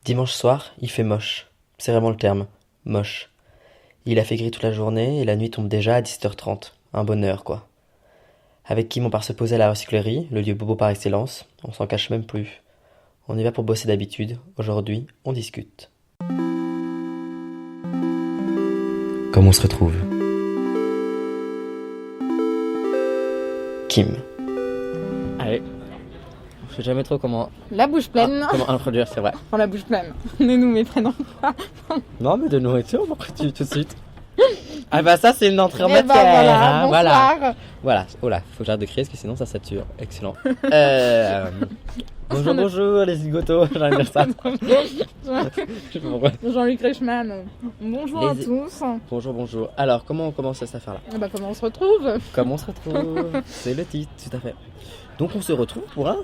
Dimanche soir, il fait moche. C'est vraiment le terme. Moche. Il a fait gris toute la journée et la nuit tombe déjà à 17h30. Un bonheur, quoi. Avec Kim, on part se poser à la recyclerie, le lieu bobo par excellence. On s'en cache même plus. On y va pour bosser d'habitude. Aujourd'hui, on discute. Comment on se retrouve? Kim. Allez, je sais jamais trop comment, La bouche pleine. comment introduire, c'est vrai. Enfin, la bouche pleine. Donnez-nous mes prénoms. Non, mais de nourriture, pourquoi tu tout de suite? Ah bah ça c'est une entrée en Eh ben, matière, voilà, hein, bonsoir. Voilà, oh là, faut que j'arrête de crier parce que sinon ça sature. Excellent. Bonjour les zigotos, j'ai envie de dire ça. Je sais pas pourquoi. Jean-Luc Reichmann. Bonjour Les- à tous. Bonjour. Alors, comment on commence cette affaire-là? Eh ben, comment on se retrouve? Comment on se retrouve? C'est le titre, tout à fait. Donc on se retrouve pour un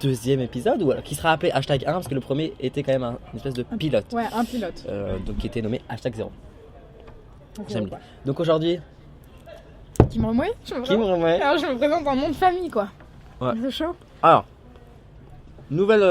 deuxième épisode qui sera appelé #1 parce que le premier était quand même une espèce de pilote. Ouais, un pilote. Donc qui était nommé #0. Ok, J'aime ouais. bien. Donc aujourd'hui, Qui me remet? qui me remet? Alors, je me présente en nom de famille, quoi. Ouais. C'est chaud. Alors, nouvelle.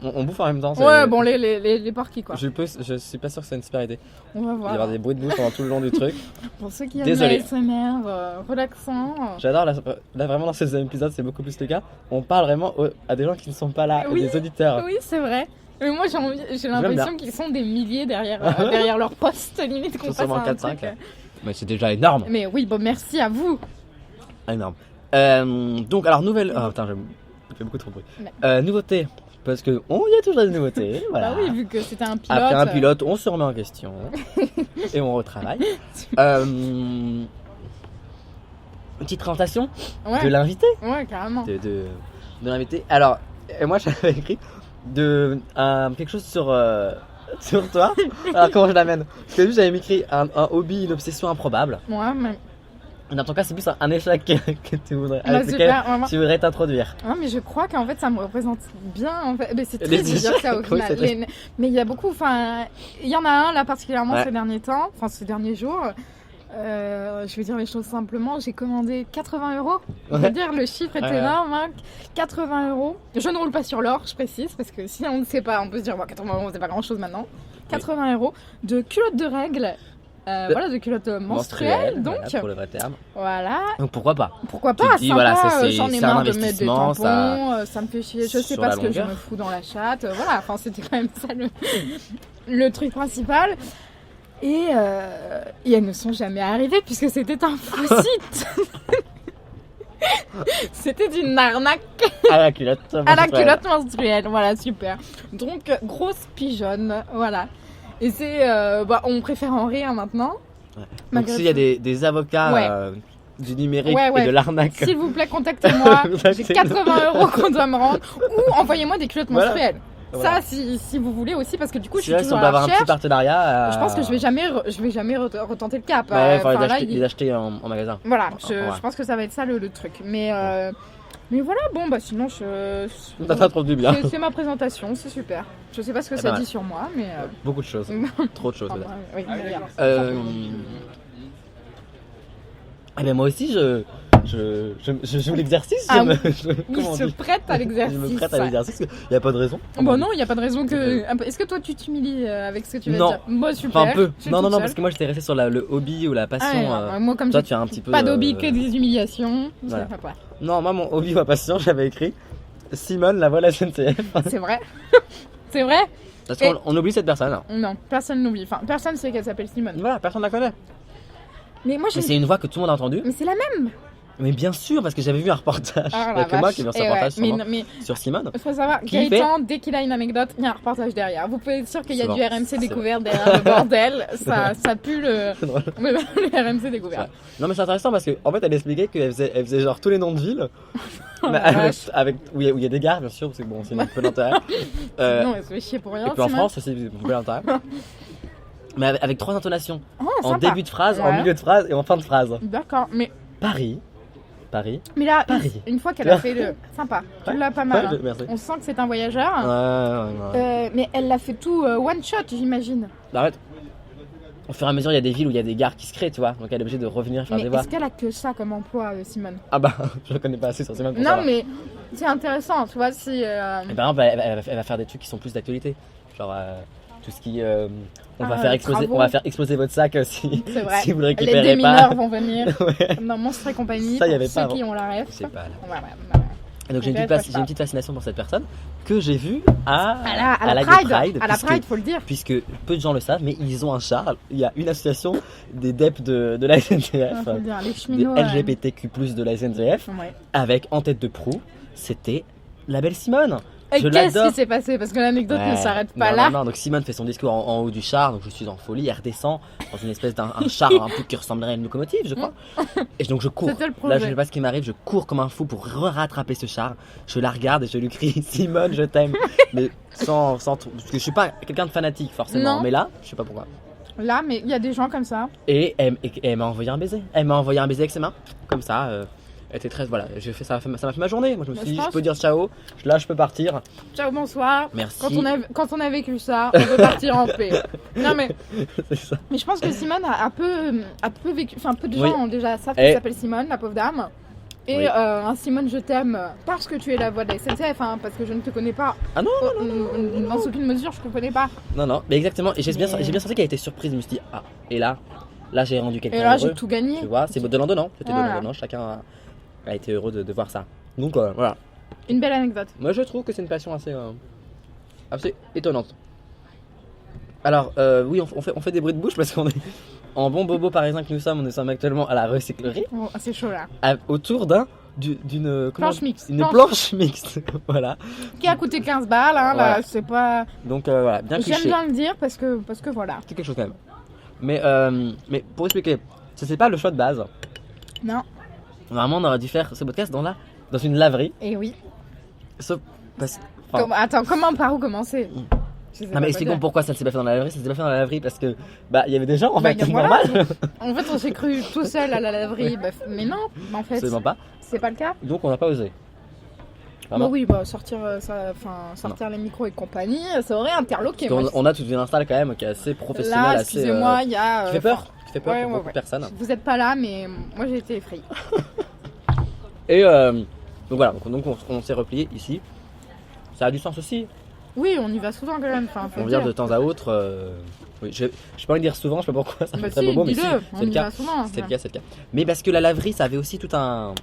On bouffe en même temps. Ouais, bon, les porquis, quoi. Je suis pas sûr que c'est une super idée. On va Il va y voir. avoir des bruits de bouche pendant tout le long du truc. Pour ceux qui aiment Désolé. l'ASMR, relaxant. J'adore, là vraiment dans ce deuxième épisode, c'est beaucoup plus le cas. On parle vraiment à des gens qui ne sont pas là, Oui. des auditeurs. Oui, c'est vrai. Mais moi, j'ai l'impression qu'ils sont des milliers derrière leur poste, limite qu'on Ils sont passe sûrement à un 4-5. truc. Mais c'est déjà énorme. Mais oui, bon, merci à vous. Énorme. Donc, alors, nouvelle. Oh putain, je fais beaucoup trop de bruit. Nouveauté. Parce que il y a toujours des nouveautés. Voilà. Bah oui, vu que c'était un pilote. Après un pilote, on se remet en question. Et on retravaille. Une petite présentation Ouais, de l'invité. ouais, carrément. De l'invité. Alors, moi j'avais écrit quelque chose sur toi. Alors, comment je l'amène? Parce que j'avais écrit un hobby, une obsession improbable. Ouais, mais. Dans ton cas, c'est plus un échec que tu voudrais, Bah, avec lequel super, vraiment. tu voudrais t'introduire. Non, mais je crois qu'en fait ça me représente bien. En fait. Mais c'est Les triste de dire ça au échecs, oui, final. c'est triste. Mais il y a beaucoup. Enfin, il y en a un là particulièrement Ouais. ces derniers temps, enfin ces derniers jours. Je vais dire les choses simplement. J'ai commandé 80 €. On va Ouais. dire le chiffre est Ouais. énorme. Hein. 80 €. Je ne roule pas sur l'or, je précise, parce que si on ne sait pas, on peut se dire bon, 80 €, c'est pas grand chose maintenant. 80 € de culottes de règles. Voilà, de culottes menstruelles. Donc, voilà, pour le vrai terme. voilà. Donc pourquoi pas? Pourquoi Tu pas, te dis, sympa, voilà, j'en ai c'est un marre de mettre des investissement, tampons, ça me fait chier, je sais sur pas la ce que je longueur. me fous dans la chatte, voilà, enfin c'était quand même ça le truc principal. Et elles ne sont jamais arrivées puisque c'était un faux site. C'était une arnaque À la culotte. à la menstruelle. culotte menstruelle, voilà, super. Donc, grosse pigeonne, voilà. Et c'est, on préfère en rire maintenant. Ouais. Donc Malgré s'il y a tout. des avocats Ouais. du numérique Ouais, ouais. et de l'arnaque. S'il vous plaît, contactez-moi. J'ai Contactez-nous. 80 € qu'on doit me rendre. Ou envoyez-moi des culottes Voilà. menstruelles. Voilà. Ça, si vous voulez aussi, parce que du coup, je Si suis on toujours peut à la avoir un petit recherche. partenariat. Je pense que je vais jamais retenter le cap. Ouais, faut Enfin, là, les acheter en magasin. Voilà, Ouais. je pense que ça va être ça le truc. Mais voilà, bon, bah sinon, T'as pas trop du bien. c'est ma présentation, c'est super. Je sais pas ce que Eh ça ben, dit sur moi, mais. Beaucoup de choses. Trop de choses. enfin, peut-être. oui, regarde. Eh ben moi aussi je joue l'exercice. Ah je Il comment on se dit prête à Je l'exercice. me prête à l'exercice. Il n'y a pas de raison. Bon, non, il n'y a pas de raison que. Est-ce que toi, tu t'humilies avec ce que tu vas Non. dire? Moi, super. Enfin un peu. je suis Non toute parce seule. que moi j'étais resté sur le hobby ou la passion. Ah, moi, comme toi j'ai tu as un petit peu. pas d'hobby que des humiliations, voilà. ça va pas. Non moi mon hobby ou ma passion j'avais écrit Simone la voix de la SNCF. C'est vrai. C'est vrai? Parce qu'on oublie cette personne. Non, personne n'oublie. Enfin, personne sait qu'elle s'appelle Simone. Voilà personne la connaît. Mais moi, Mais c'est une voix que tout le monde a entendue. Mais c'est la même. Mais bien sûr parce que j'avais vu un reportage. Ah, Il y a la que moi vache. qui ai vu un Eh ouais, reportage mais sur Simone. il faut savoir, Qui Gaëtan, dès qu'il a une anecdote, il y a un reportage derrière. Vous pouvez être sûr qu'il y a C'est du bon. RMC C'est découvert derrière le bordel. Ça pue le C'est drôle. RMC découvert. Ouais. Non mais c'est intéressant parce qu'en fait elle expliquait qu'elle faisait genre tous les noms de villes. Oh, Mais la vache. où il y a des gares bien sûr parce que bon c'est un peu l'intérêt. Non, elle se fait chier pour rien. Et puis en Simone. France aussi c'est un peu l'intérêt. Mais avec 3 intonations. Oh, En sympa. début de phrase, en Ouais. milieu de phrase et en fin de phrase. D'accord, mais Paris. là, Paris. une fois qu'elle a fait le. Sympa, tu l'as pas mal. Ouais, hein. merci. On sent que c'est un voyageur. Ouais. Mais elle l'a fait tout one shot, j'imagine. Arrête. au fur et à mesure, il y a des villes où il y a des gares qui se créent, tu vois. Donc elle est obligée de revenir faire Mais des voies. est-ce qu'elle a que ça comme emploi, Simone? Ah bah, je connais pas assez sur Simone pour Non, savoir. mais c'est intéressant, tu vois, si. Et par exemple, elle va faire des trucs qui sont plus d'actualité. Genre tout ce qui. On va faire exploser votre sac si, C'est vrai. si vous le Les récupérez démineurs pas. vont venir Ouais. dans Monstre et compagnie. Ça, y pour avait ceux pas qui avant. ont la ref. Je sais pas. Là. Voilà. Et donc j'ai une petite fascination pour cette personne que j'ai vue à À la Gay Pride. À la puisque- Pride, faut le dire. Puisque peu de gens le savent, mais ils ont un char. Il y a une association des DEP de la SNCF, Faut le dire. Les des cheminots. LGBTQ+ de la SNCF, Ouais. avec en tête de proue, c'était la belle Simone. Et Je qu'est-ce l'adore. qui s'est passé? Parce que l'anecdote ne Ouais. s'arrête pas Non, là. non, donc Simone fait son discours en haut du char, donc je suis en folie, elle redescend dans une espèce d'un char un peu qui ressemblerait à une locomotive, je crois. Et donc je cours. C'était le Là, projet. je sais pas ce qui m'arrive, je cours comme un fou pour rattraper ce char. Je la regarde et je lui crie Simone, je t'aime. Mais sans parce que je suis pas quelqu'un de fanatique forcément, Non. mais là, je sais pas pourquoi. Là, mais il y a des gens comme ça. Et elle m'a envoyé un baiser. Elle m'a envoyé un baiser avec ses mains, comme ça. Elle était très voilà, j'ai fait ça m'a fait ma journée. Moi je me suis dit, je peux dire ciao, là je peux partir. Ciao, bonsoir. Merci. Quand on a vécu ça, on peut partir en paix. Non, mais C'est ça. je pense que Simone a peu vécu. Enfin, peu de Oui. gens déjà savent Et- qu'elle s'appelle Simone, la pauvre dame. Et Oui. un Simone, je t'aime parce que tu es la voix de la SNCF, hein, parce que je ne te connais pas. Ah non, Dans aucune mesure, je ne connais pas. Non, mais exactement. Et j'ai bien Mais- senti qu'elle était surprise. Je me suis dit, ah, et là j'ai rendu Et quelqu'un là, heureux. j'ai tout gagné. Tu vois, c'est donnant-donnant. C'était Voilà. donnant-donnant. Chacun a été heureux de voir ça. Donc voilà. Une belle anecdote. Moi je trouve que c'est une passion assez étonnante. Alors, oui, on fait des bruits de bouche parce qu'on est en bon bobo parisien que nous sommes actuellement à la recyclerie, Oh, c'est chaud là. autour d'une Planche mixte. Une planche mixte. Voilà. Qui a coûté 15 balles, hein, là, Voilà. c'est pas. Donc voilà, bien J'aime cliché. bien le dire parce que voilà. C'est quelque chose quand même. Mais pour expliquer, ça c'est pas le choix de base. Non. Normalement, on aurait dû faire ce podcast dans une laverie. Et oui. Sauf parce enfin, Attends, par où commencer? Je sais non pas mais quoi expliquons dire. pourquoi ça ne s'est pas fait dans la laverie. Ça ne s'est pas fait dans la laverie parce que il y avait des gens en Bah, fait, c'est voilà. normal. En fait, on s'est cru tout seul à la laverie. Bah, mais non, en fait, Absolument pas. c'est pas le cas. Donc on n'a pas osé. Bah Vraiment. oui, sortir les micros et compagnie, ça aurait interloqué. Parce Moi, qu'on a toute une install quand même qui est assez professionnelle, là, assez. excusez-moi, il y a. Qui fait peur. Qui fait peur ouais, pour ouais, beaucoup ouais. de personnes. Vous êtes pas là, mais moi j'ai été effrayée. Et donc voilà, donc on s'est replié ici. Ça a du sens aussi. Oui, on y va souvent quand même. Enfin, faut On le vient dire. de temps à autre. Oui, j'ai pas envie de dire souvent, je sais pas pourquoi, ça Bah fait très si, bobo, mais dis-le, si, on c'est le y cas. va souvent. C'est le cas, c'est le cas. Mais parce que la laverie, ça avait aussi tout un.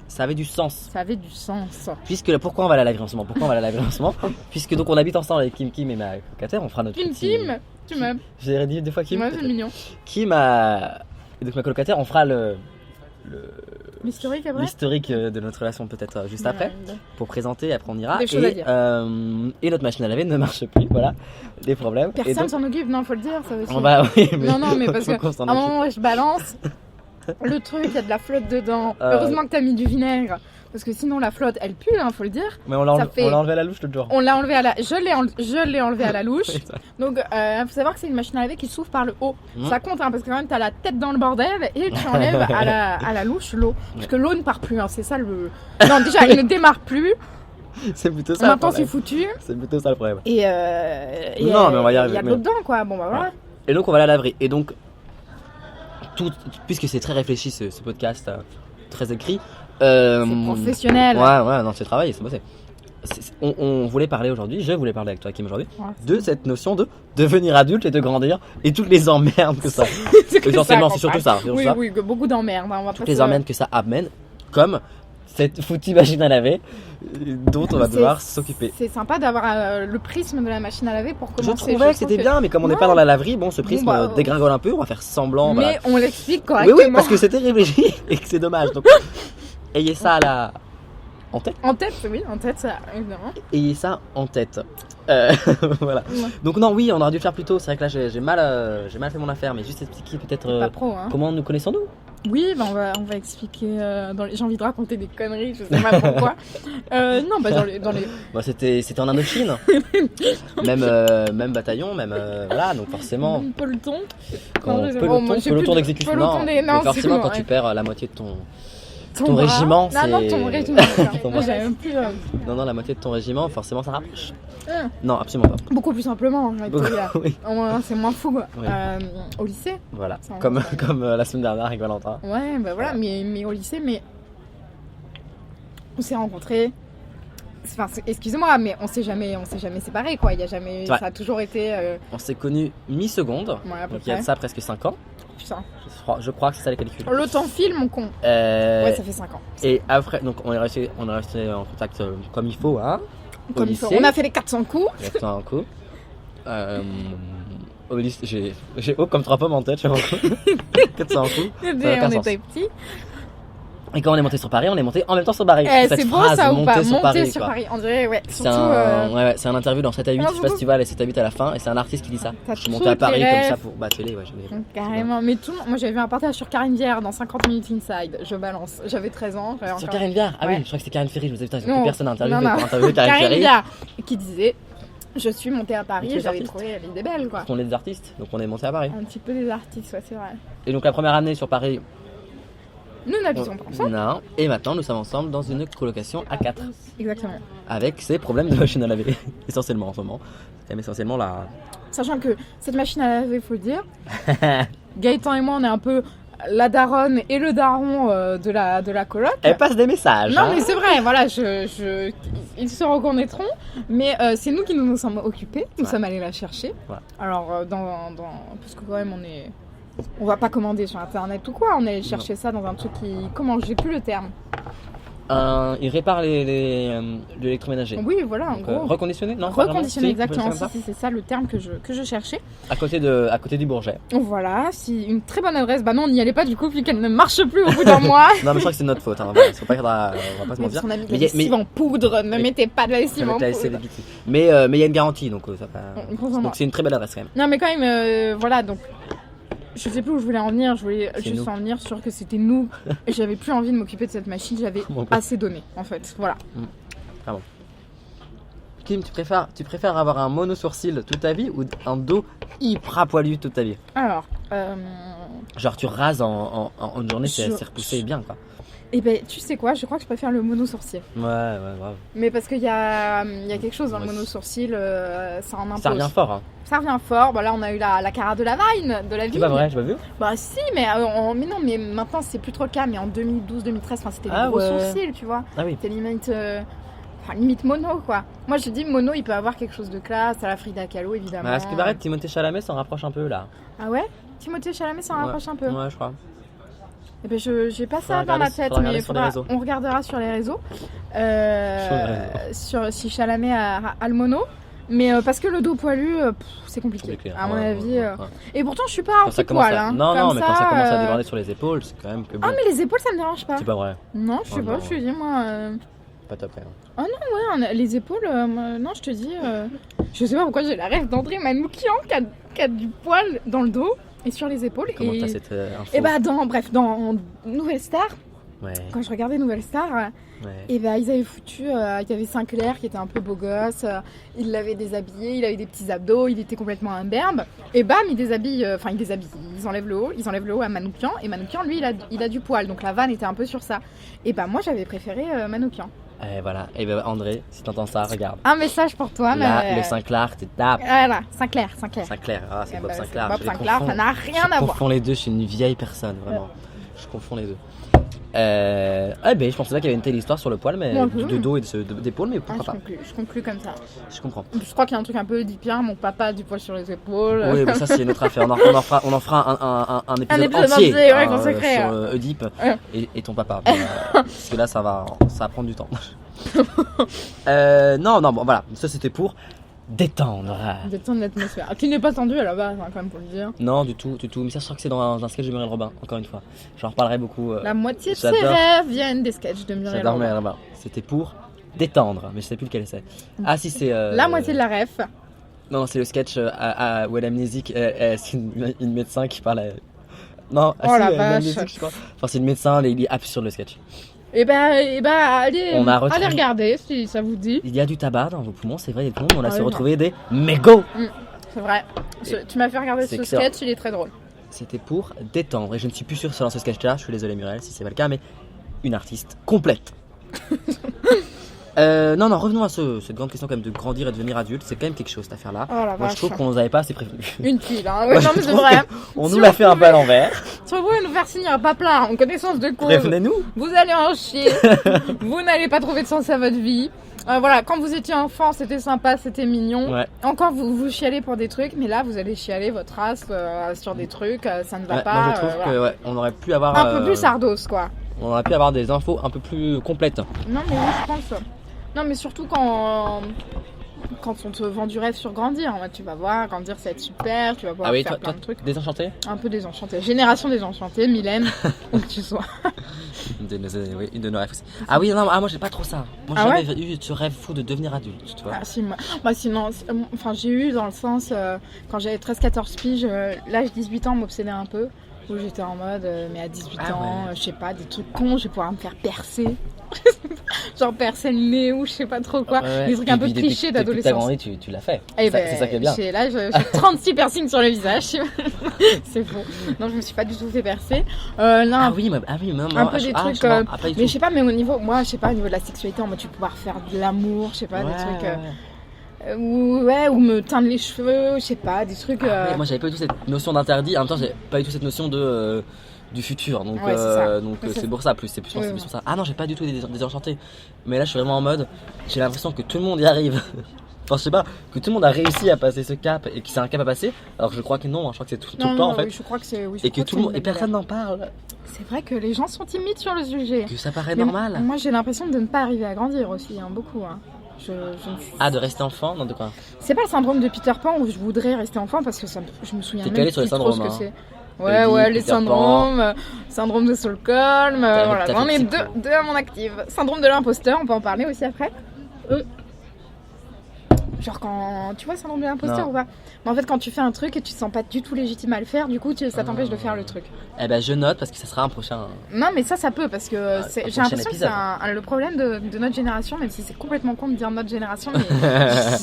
Ça avait du sens. Ça avait du sens. Puisque pourquoi on va à la laverie en ce moment Pourquoi on va à la laverie en ce moment Puisque donc on habite ensemble avec Kim et ma colocataire, on fera notre Une petit- team, tu m'aimes. J'ai dit deux fois Kim. Moi, c'est mignon. Kim a. Et donc ma colocataire, on fera L'historique après. l'historique de notre relation peut-être juste après Ouais. pour présenter. Après on ira. Des choses à dire. Et notre machine à laver ne marche plus. Voilà, des problèmes. Et Personne donc, s'en occupe, non, faut le dire, ça aussi. on va. Oui, Non, mais parce faut que qu'on s'en à un occupe. moment où je balance, le truc, il y a de la flotte dedans. Ah, Heureusement que t'as mis du vinaigre. Parce que sinon, la flotte, elle pue, hein, faut le dire. Mais on l'a ça enlevé, fait- on l'a enlevé à la louche l'autre jour. On l'a enlevé à la. Je l'ai enlevé à la louche. Oui, ça. Donc, faut savoir que c'est une machine à laver qui s'ouvre par le haut. Mhm. Ça compte, hein, parce que quand même, t'as la tête dans le bordel et tu enlèves à la louche l'eau. Parce que l'eau ne part plus, hein, c'est ça le. Non, déjà, elle ne démarre plus. C'est plutôt ça. le Maintenant, c'est problème. foutu. C'est plutôt ça le problème. Et. Non, mais on va y Il arriver, y a de mais- l'eau dedans, quoi. Bon, bah voilà. Et donc on va à la laverie. Et donc, puisque c'est très réfléchi ce podcast, très écrit. C'est professionnel. Ouais, non, c'est travaillé, c'est bossé. On voulait parler aujourd'hui, je voulais parler avec toi Kim aujourd'hui, Ouais, de cette notion de devenir adulte et de grandir et toutes les emmerdes que ça. c'est que Essentiellement, ça c'est surtout ça. surtout Oui, ça. oui, que beaucoup d'emmerdes. Hein, on va Toutes pas les se- emmerdes que ça amène, comme cette foutue machine à laver dont on va C'est- devoir s'occuper. C'est sympa d'avoir le prisme de la machine à laver pour Je commencer. trouvais que c'était trouve bien, mais comme on n'est Non. pas dans la laverie, bon, ce prisme bah, dégringole un peu, on va faire semblant. Mais voilà. on l'explique Oui, correctement. oui, parce que c'était réfléchi et que c'est dommage. Donc, ayez ça en tête. En tête, oui, en tête, ça, évidemment. Ayez ça en tête. Voilà. Ouais. Donc non, oui, on aurait dû le faire plus tôt. C'est vrai que là, j'ai mal fait mon affaire, mais juste expliquer peut-être Pas pro, hein. comment nous connaissons-nous. Oui, bah on va expliquer. J'ai envie de raconter des conneries, je sais pas pourquoi. Non, bah dans les. Bah, c'était en Indochine, même bataillon, même voilà. Donc forcément, Peloton. quand Non, je sais pas, peloton, moi, j'ai peloton plus de- d'exécution, peloton non, des- mais non, forcément c'est quand bon, tu ouais. perds la moitié de Ton bras. régiment, Non, non, c'est- ton régiment. Ton Moi, bras. j'avais même plus. Non, la moitié de ton régiment, forcément, ça rapproche. Hum. Non, absolument pas. Beaucoup plus simplement, j'ai envie de te dire. Oui, C'est moins fou, quoi. Oui. Au lycée. voilà. Ça, Comme, ça- comme la semaine dernière avec Valentin. Ouais, bah voilà, Voilà. mais au lycée, mais. On s'est rencontrés. Enfin, excusez-moi, mais on s'est jamais séparés, quoi. Il y a jamais. Ouais. Ça a toujours été. On s'est connus mi-seconde, Ouais, à peu donc il y a de près. ça presque 5 ans. Putain. Je crois que c'est ça les calculs. Le temps file, mon con. Euh, Ouais, ça fait 5 ans. Et après, donc on est resté en contact comme il faut, hein. Comme au il faut. lycée. On a fait les 400 coups. Exactement, un coup. Au lycée, j'ai haut comme 3 pommes en tête, je sais pas. 400 coups. On Ça n'a aucun sens. était petits. Et quand on est monté sur Paris, on est monté en même temps sur Paris. Cette C'est beau phrase, ça ou pas? monter sur Paris, quoi. On dirait, ouais. C'est Surtout. c'est un interview dans 7 à 8, Non, je sais pas si tu vois les 7 à 8 à la fin, et c'est un artiste qui dit ça. T'as Je suis monté à toutes les Paris comme rêves. ça pour. Bah, télé, ouais, Carrément. Mais tout, moi j'avais vu un partage sur Karine Viard dans 50 minutes inside. Je balance. J'avais 13 ans. j'avais Sur encore- Karine Viard. Ah Ouais. oui, je crois que c'était Karine Ferry, je me disais, putain, j'ai Non. plus personne à interviewer Non, non. pour interviewer Karine Karine Ferry. Viard qui disait je suis montée à Paris Et et les j'avais artistes. trouvé l'idée belle, quoi. On est des artistes, donc on est monté à Paris. Un petit peu des artistes, ouais, c'est vrai. Et donc la première année sur Paris, Nous n'habitons pas ensemble. non. Et maintenant nous sommes ensemble dans une colocation à 4 Exactement. avec ces problèmes de machine à laver, essentiellement en ce moment. C'est quand même essentiellement la. Sachant que cette machine à laver, faut le dire, Gaëtan et moi, on est un peu la daronne et le daron de la coloc. Elle passe des messages. Non hein. mais c'est vrai, voilà, ils se reconnaîtront, mais c'est nous qui nous sommes occupés, nous Ouais. sommes allés la chercher. Ouais. Alors, parce que quand même on va pas commander sur internet ou quoi, on est allé chercher ça dans un truc comment, j'ai plus le terme. Il répare l'électroménager. Oui, voilà, en Donc, gros. reconditionné, non pas Reconditionner, vraiment Si, on peut exactement, dire ça c'est ça le terme que je cherchais. à côté du Bourget. Voilà, si une très bonne adresse, bah non, on n'y allait pas du coup, vu qu'elle ne marche plus au bout d'un mois. Non mais je crois que c'est notre faute. Hein. Voilà, on va pas se Mais mentir. on a mis de Mais la lessive en poudre, ne mais- mettez pas de la lessive en Avec la poudre. SCDBT. Mais il y a une garantie donc ça va. Heureusement. Donc c'est une très belle adresse quand même. Non mais quand même, voilà, donc je sais plus où je voulais en venir, je voulais C'est juste nous. en venir sur que c'était nous, et j'avais plus envie de m'occuper de cette machine, j'avais Mon gars. assez donné en fait, voilà. Kim, tu préfères avoir un mono sourcil toute ta vie ou un dos hyper poilu toute ta vie? Alors, Genre tu rases en une journée, c'est Je- repoussé bien quoi. et ben tu sais quoi, je crois que je préfère le mono sourcil. Ouais, grave. Mais parce qu'il y a quelque chose dans le Ouais, mono sourcil, ça en impose. Ça revient fort hein. Ça revient fort, bah là on a eu la Cara de la Vine, de la C'est ville. pas vrai, j'ai pas vu. Bah si, mais, mais non, mais maintenant c'est plus trop le cas, mais en 2012-2013, c'était des Ah gros ouais. sourcils, tu vois. Ah oui. C'était limite mono quoi. Moi je dis mono il peut avoir quelque chose de classe à la Frida Kahlo évidemment. À ce qui paraît, Timothée Chalamet s'en rapproche un peu là. Ah ouais, Timothée Chalamet s'en Ouais. rapproche un peu. Ouais, je crois. Et ben j'ai pas ça Faudra dans la regarder- tête faudra mais regarder sur les réseaux. on regardera sur les réseaux. Sur les réseaux. Si Chalamet a le mono. Mais parce que le dos poilu, c'est compliqué, à mon avis. Ouais. Et pourtant je suis pas Quand ça anti-poil. commence à... Hein. Non, Comme mais quand ça commence à euh, déborder sur les épaules, c'est quand même que bon. Ah mais les épaules ça me dérange pas. C'est pas vrai, Non, je sais Oh pas, non. je te dis moi. pas top quand même. Ouais, les épaules, non, je te dis. Je sais pas pourquoi j'ai la rêve d'André Manoukian qui a du poil dans le dos et sur les épaules. Comment et t'as cette info? et bah, dans Nouvelle Star, Ouais, quand je regardais Nouvelle Star, ouais. et bah, ils avaient foutu. Il y avait Sinclair qui était un peu beau gosse, il l'avait déshabillé, il avait des petits abdos, il était complètement imberbe. Et bam, il déshabille. Ils enlèvent le haut à Manoukian. Et Manoukian, lui, il a du poil. Donc la vanne était un peu sur ça. Et bah, moi, j'avais préféré Manoukian. Et voilà, et ben André, si t'entends ça, regarde. Un message pour toi, Là, mais. le Sinclair, t'es tape. Voilà, Sinclair. Sinclair, ah, c'est Eh Bob ben, Sinclair. Bob je les Sinclair, confonds. ça n'a rien Je à voir. confonds les deux, je suis une vieille personne, vraiment. Je confonds les deux. Je pensais pas qu'il y avait une telle histoire sur le poil, mais Moi, de dos et d'épaule, mais Ah, pourquoi pas. je conclus comme ça. Je comprends. Je crois qu'il y a un truc un peu oedipien, mon papa a du poil sur les épaules. Oui, mais ça c'est une autre affaire. On en fera un épisode épisode entier, entier, ouais, consacré, sur hein. Oedipe Ouais. et ton papa. Mais, parce que là, ça va prendre du temps. Non, bon, voilà. Ça c'était pour détendre. Détendre l'atmosphère. Qui n'est pas tendu à la base, hein, quand même, pour le dire. Non, du tout. Mais ça, je crois que c'est dans un sketch de Muriel Robin, encore une fois. J'en reparlerai beaucoup. La moitié de ses j'adore. rêves viennent des sketchs de Muriel J'adore Robin. Muriel Robin. C'était pour détendre, mais je sais plus lequel c'est. Ah, si, c'est. La moitié de la ref. Non, c'est le sketch où elle est amnésique. C'est une médecin qui parle. Non, Oh la elle est vache. amnésique, je crois. Enfin, c'est une médecin, il est absurde le sketch. Et bah, allez, On a retrouvé- allez regarder si ça vous dit. Il y a du tabac dans vos poumons, c'est vrai, il y a des poumons, mais on a Ah su oui, retrouver des mégots. C'est vrai. Tu m'as fait regarder C'est ce excellent. sketch, il est très drôle. C'était pour détendre, et je ne suis plus sûr sur ce sketch-là, je suis désolé Muriel si c'est pas le cas, mais une artiste complète. Non, revenons à cette grande question quand même de grandir et devenir adulte. C'est quand même quelque chose cette affaire-là. Oh la Moi, je trouve vache. qu'on nous avait pas assez prévenu. Une pile, hein. Ouais, non, mais c'est vrai. On Si nous on l'a fait un peu à pouvait- l'envers. Si vous pouvez nous faire signer un papier en connaissance de cause, Prévenez-nous. vous allez en chier. Vous n'allez pas trouver de sens à votre vie. Voilà, quand vous étiez enfant, c'était sympa, c'était mignon. Ouais. Encore, vous chialez pour des trucs, mais là, vous allez chialer votre race sur des trucs, ça ne va Ouais, pas. moi, je trouve voilà. que on aurait pu avoir. Un peu plus ardos, quoi. On aurait pu avoir des infos un peu plus complètes. Non, mais oui, je pense. Non, mais surtout quand on te vend du rêve sur grandir. Tu vas voir, grandir, ça va être super, tu vas pouvoir Ah oui, faire toi, plein de trucs. désenchanté. Un peu désenchanté. Génération désenchantée, Mylène, où que tu sois. Oui, une de nos rêves aussi. Ah oui, non, moi j'ai pas trop ça. Moi j'ai Ah jamais eu ce rêve fou de devenir adulte, tu vois. Ah, si, moi, sinon, enfin, j'ai eu dans le sens, quand j'avais 13-14 piges, l'âge 18 ans m'obsédait un peu. Où j'étais en mode, mais à 18 Ah ans, ouais. je sais pas, des trucs cons, je vais pouvoir me faire percer. Genre percer le nez ou je sais pas trop quoi. Ouais. Des trucs un peu Puis depuis- clichés depuis que t'as d'adolescence. grandi, tu l'as fait. Eh C'est ça qui est bien. Là, j'ai 36 piercings sur le visage. C'est faux. Non, je me suis pas du tout fait percer. Non, Ah oui, mais non, un peu des trucs. pas du mais tout. je sais pas, mais au niveau, moi, je sais pas, au niveau de la sexualité, en mode tu peux pouvoir faire de l'amour, je sais pas, des trucs. Ou me teindre les cheveux, je sais pas, des trucs. Ah ouais, moi j'avais pas du tout cette notion d'interdit, en même temps j'avais pas du tout cette notion de du futur, donc Ouais, c'est ça. Ouais, c'est c'est pour ça plus, c'est plus Oui, c'est oui. sur ça. Ah non, j'ai pas du tout désenchanté, mais là je suis vraiment en mode, j'ai l'impression que tout le monde y arrive. Enfin je sais pas, que tout le monde a réussi à passer ce cap et que c'est un cap à passer, alors que je crois que non, je crois que c'est tout le temps en fait, oui, je crois que c'est. Oui, je et que crois tout le monde, c'est et une personne n'en parle, C'est vrai que les gens sont timides sur le sujet. que ça paraît Mais normal. Moi, j'ai l'impression de ne pas arriver à grandir aussi, hein, beaucoup. Hein. Je ne suis- Ah, de rester enfant, non de quoi? C'est pas le syndrome de Peter Pan où je voudrais rester enfant parce que je me souviens T'es même calé sur plus les trop syndromes, ce que hein. c'est. Ouais, Eddie, les Peter syndromes, syndrome de Stockholm, voilà, t'as j'en fait ai petit, deux à mon active. Syndrome de l'imposteur, on peut en parler aussi après. Genre quand tu vois syndrome de l'imposteur Non. ou pas? Mais en fait quand tu fais un truc et tu te sens pas du tout légitime à le faire, du coup ça t'empêche de faire le truc. Eh ben je note parce que ça sera un prochain. Non mais ça peut parce que Un j'ai prochain l'impression que c'est épisode. le problème de notre génération, même si c'est complètement con de dire notre génération, mais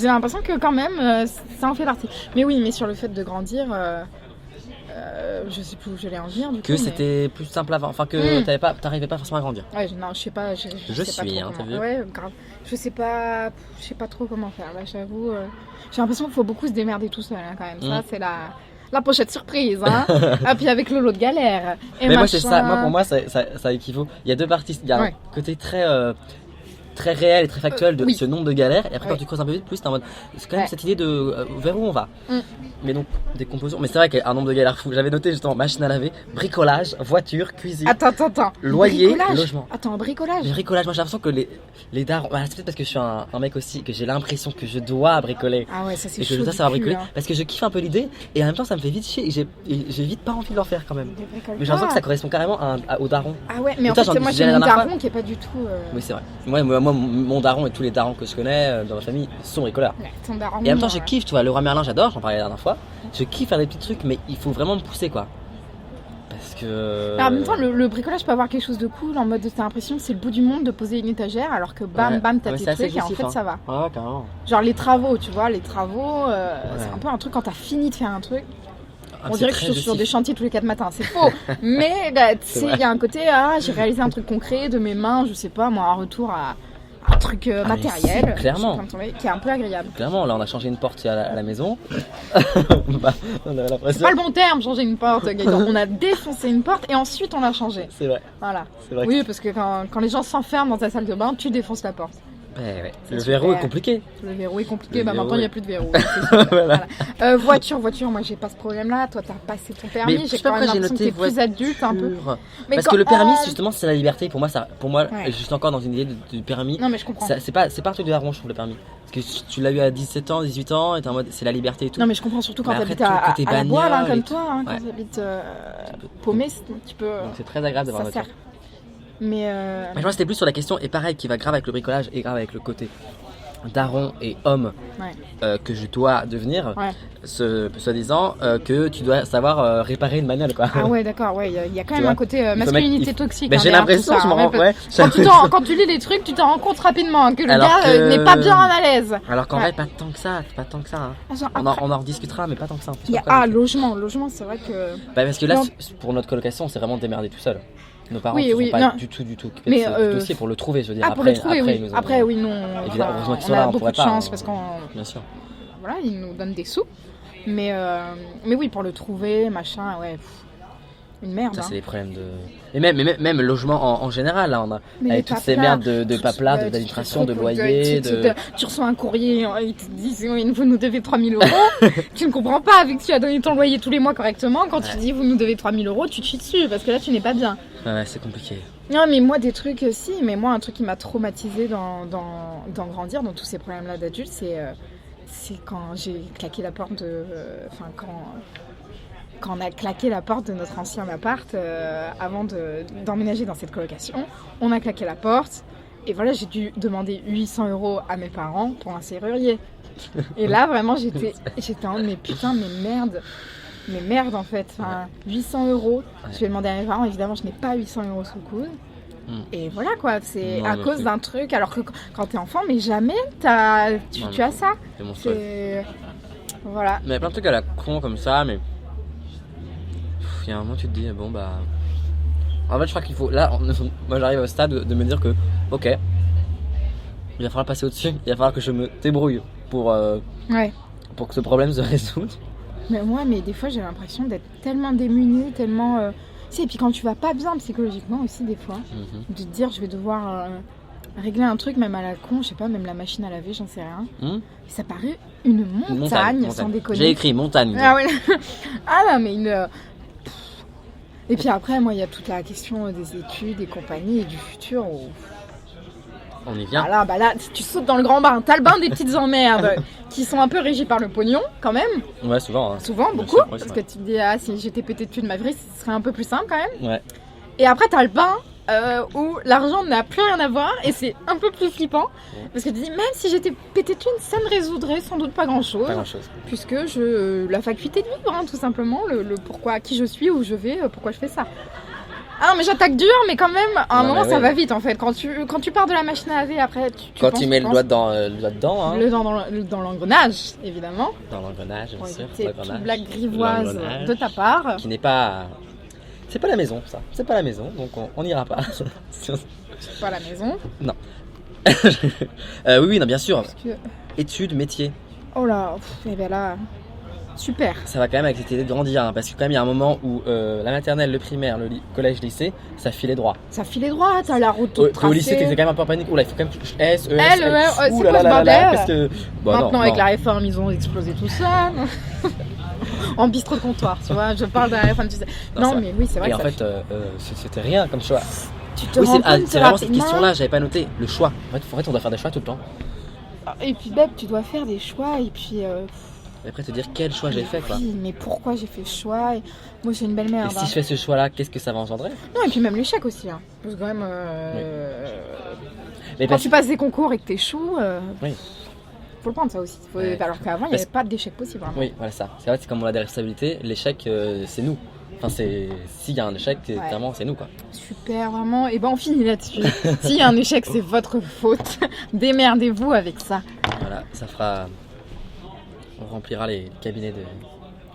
j'ai l'impression que quand même ça en fait partie. Mais oui, mais sur le fait de grandir, je sais plus où j'allais en venir du coup. Que mais- c'était plus simple avant, enfin que Mm. t'arrivais pas forcément à grandir. Ouais, non, je sais pas. Je Je sais suis, pas hein, trop t'as comment- vu Ouais, grave. Je sais pas trop comment faire. Là, j'avoue. J'ai l'impression qu'il faut beaucoup se démerder tout seul, hein, quand même. Ça, c'est la pochette surprise, hein. Ah, puis avec le lot de galère. Et Mais moi machin. c'est ça, moi pour moi ça équivaut. Il y a deux parties, il y a Ouais. un côté très réel et très factuel de oui. ce nombre de galères, et après Ouais. quand tu creuses un peu vite plus t'es en mode c'est quand même Ouais. cette idée de vers où on va. Mm. Mais donc des compositions, mais c'est vrai qu'il y a un nombre de galères fou. J'avais noté justement machine à laver, bricolage, voiture, cuisine, Attends. loyer, Bricolage. logement. Attends, bricolage. Le bricolage, moi j'ai l'impression que les darons, c'est peut-être parce que je suis un mec aussi que j'ai l'impression que je dois bricoler. Ah ouais, ça c'est Et que je chaud. dois du savoir cul, bricoler hein. parce que je kiffe un peu l'idée et en même temps ça me fait vite chier et j'ai vite pas envie de l'en faire quand même. Des bricoles Mais j'ai l'impression pas. que ça correspond carrément au daron. Ah ouais, mais en Toi, fait, j'en moi disais j'ai la mon dernière daron qui est pas du tout. Oui, c'est vrai. Moi, mon daron et tous les darons que je connais dans ma famille sont bricoleurs. Ouais, ton daron. Et en même temps, je kiffe, tu vois, le roi Merlin, j'adore, j'en parlais la dernière fois. Je kiffe faire des petits trucs, mais il faut vraiment me pousser, quoi. Parce que. En même temps, le bricolage peut avoir quelque chose de cool en mode t'as l'impression que c'est le bout du monde de poser une étagère alors que bam Ouais. bam t'as Ouais, tes c'est assez trucs et en jouissif, fait hein. ça va. Ouais, carrément. Genre les travaux, tu vois, c'est un peu un truc quand t'as fini de faire un truc. Ah, On c'est dirait que je très suis sur jouissif. des chantiers tous les 4 matins, c'est faux. Mais bah, tu sais, il y a un côté, j'ai réalisé un truc concret de mes mains, je sais pas, moi, un retour à un truc mais matériel, si, clairement. je sais pas comment dire, qui est un peu agréable. Clairement, là, on a changé une porte à la maison. Bah, on avait C'est l'impression. pas le bon terme, changer une porte, Gaëtan. On a défoncé une porte et ensuite on l'a changée. C'est vrai, Voilà. c'est vrai. Oui, parce que quand les gens s'enferment dans ta salle de bain, tu défonces la porte. Ouais. C'est Le super. verrou est compliqué. Le verrou est compliqué, Le bah verrou, maintenant il n'y a oui. plus de verrou. C'est super. Voilà. Voilà. Voiture, moi j'ai pas ce problème-là. Toi t'as passé ton permis, Mais je j'ai sais pas quand même pourquoi j'ai l'impression que noté t'es plus adulte un peu. voiture. Mais Parce quand- que le permis, oh, justement, c'est la liberté. Pour moi, Ouais. je suis encore dans une idée du permis. Non mais je comprends. C'est pas un truc de daron, je trouve, le permis. Parce que tu l'as eu à 17 ans, 18 ans, et t'es en mode c'est la liberté et tout. Non mais je comprends surtout quand Mais après, t'habites tout le à côté la boîte, hein, bagnole comme et toi, hein, quand Ouais. t'habites paumé, c'est un petit peu. Donc c'est très agréable d'avoir Ça une voiture. sert. Mais Mais moi, c'était plus sur la question, et pareil, qui va grave avec le bricolage et grave avec le côté daron et homme Ouais. que je dois devenir, Ouais. soi-disant, que tu dois savoir réparer une bagnole, quoi. Ah ouais, d'accord, ouais, il y a quand Tu même vois, un côté faut masculinité mettre- toxique. Mais hein, j'ai derrière l'impression, tout ça, je me hein, rends. mais Ouais. quand tu lis les trucs, tu t'en rends compte rapidement hein, que le Alors gars que- n'est pas bien à l'aise. Alors qu'en Ouais. vrai, pas tant que ça, pas tant que ça. Hein. Ah, genre, On après, en rediscutera, mais pas tant que ça. En plus, il y a pas comme- logement, c'est vrai que. Bah, parce que là, Non. pour notre colocation, on s'est vraiment démerdé tout seul. Nos parents Oui, ne oui, sont pas non. du tout occupés Mais, de ce dossier pour le trouver, je veux dire. Ah, pour le Après, trouver, oui. ils nous ont- Après, oui, non. Évidemment, heureusement qu'ils sont on là, a on beaucoup pourrait de pas, chance hein. parce qu'on. Bien sûr. Voilà, ils nous donnent des sous. Mais oui, pour le trouver, machin, ouais. Une merde. Ça, hein. c'est des problèmes de. Et même logement en général, là, on a. Mais Avec les toutes ces paplats, merdes de paplats, d'administration, de loyer, tu reçois un courrier, ils te disent vous nous devez 3 000 euros. Tu ne comprends pas, vu que tu as donné ton loyer tous les mois correctement. Quand tu dis vous nous devez 3 000 euros, tu te chies dessus parce que là tu n'es pas bien. Ouais, c'est compliqué. Non, mais moi, des trucs, si, mais moi, un truc qui m'a traumatisé dans grandir, dans tous ces problèmes-là d'adulte, c'est quand j'ai claqué la porte de. Enfin, quand on a claqué la porte de notre ancien appart avant d'emménager dans cette colocation, on a claqué la porte et voilà, j'ai dû demander 800 euros à mes parents pour un serrurier. Et là, vraiment, j'étais en mais putain, mais merde en fait. Enfin, 800 euros, je vais demander à mes parents, évidemment, je n'ai pas 800 euros sous le coude. Et voilà quoi, c'est à cause d'un truc, alors que quand t'es enfant, mais jamais tu as ça. C'est monstrueux. Voilà. Mais il y a plein de trucs à la con comme ça, mais. Il y a un moment, tu te dis, bon bah. En fait, je crois qu'il faut. Là, moi j'arrive au stade de me dire que, ok, il va falloir passer au-dessus, il va falloir que je me débrouille pour que ce problème se résolve. Mais des fois, j'ai l'impression d'être tellement démunie, tellement. Tu sais, et puis quand tu vas pas bien psychologiquement aussi, des fois, de te dire, je vais devoir régler un truc, même à la con, je sais pas, même la machine à laver, j'en sais rien. Ça paraît une montagne, sans déconner. J'ai écrit montagne. Ah ouais. Ah non, mais une. Et puis après, moi, il y a toute la question des études et compagnie et du futur. On y vient. Ah là, si tu sautes dans le grand bain, t'as le bain des petites emmerdes qui sont un peu régies par le pognon, quand même. Ouais, souvent. Hein. Souvent, beaucoup. Sûr, ouais, parce que tu te dis, ah, si j'étais pété de thunes ma vie, ce serait un peu plus simple quand même. Ouais. Et après, t'as le bain où l'argent n'a plus rien à voir et c'est un peu plus flippant. Parce que tu te dis, même si j'étais pété de thunes, ça ne résoudrait sans doute pas grand-chose. Pas grand-chose. Puisque la faculté de vivre, hein, tout simplement, le pourquoi, qui je suis, où je vais, pourquoi je fais ça. Ah non, mais j'attaque dur, mais quand même, à un moment, ça va vite en fait. Quand tu pars de la machine à laver, après, tu mets le doigt dedans, hein. Le doigt dans l'engrenage, évidemment. Dans l'engrenage, bien sûr. Éviter toute blague grivoise de ta part. Qui n'est pas. C'est pas la maison, ça. C'est pas la maison, donc on n'ira pas. C'est pas la maison. Non. Oui, non, bien sûr. Que... Études, métier. Oh là, et bien là. Super. Ça va quand même avec cette idée de grandir, hein, parce que quand même il y a un moment où la maternelle, le primaire, le collège, lycée, ça filait droit. Ça filait droit, t'as la route toute tracée. Au lycée, t'étais quand même un peu en panique. Oula, il faut quand même S, E, S, c'est quoi ce bordel parce que... Maintenant, avec la réforme, ils ont explosé tout ça. En bistrot de comptoir, tu vois, je parle de la réforme, tu sais. Non, mais oui, c'est vrai. Et en fait, c'était rien comme choix. Tu te rends compte c'est vraiment cette question-là, j'avais pas noté. Le choix. En fait, on doit faire des choix tout le temps. Et puis, Beb, tu dois faire des choix, et puis... Et après te dire quel choix j'ai fait, quoi. Oui, mais pourquoi j'ai fait ce choix et... Moi, j'ai une belle mère. Et si je fais ce choix-là, qu'est-ce que ça va engendrer? Non, et puis même l'échec aussi. Hein. Parce que quand même, mais quand tu passes des concours et que t'échoues, oui. Faut le prendre ça aussi. Alors qu'avant, il n'y avait pas d'échec possible. Hein. Oui, voilà ça. C'est vrai, c'est comme on a des responsabilités. L'échec, c'est nous. Enfin, s'il y a un échec, clairement, c'est nous, quoi. Super, vraiment. Et ben, on finit là-dessus. S'il y a un échec, c'est votre faute. Démerdez-vous avec ça. Voilà, ça fera... On remplira les cabinets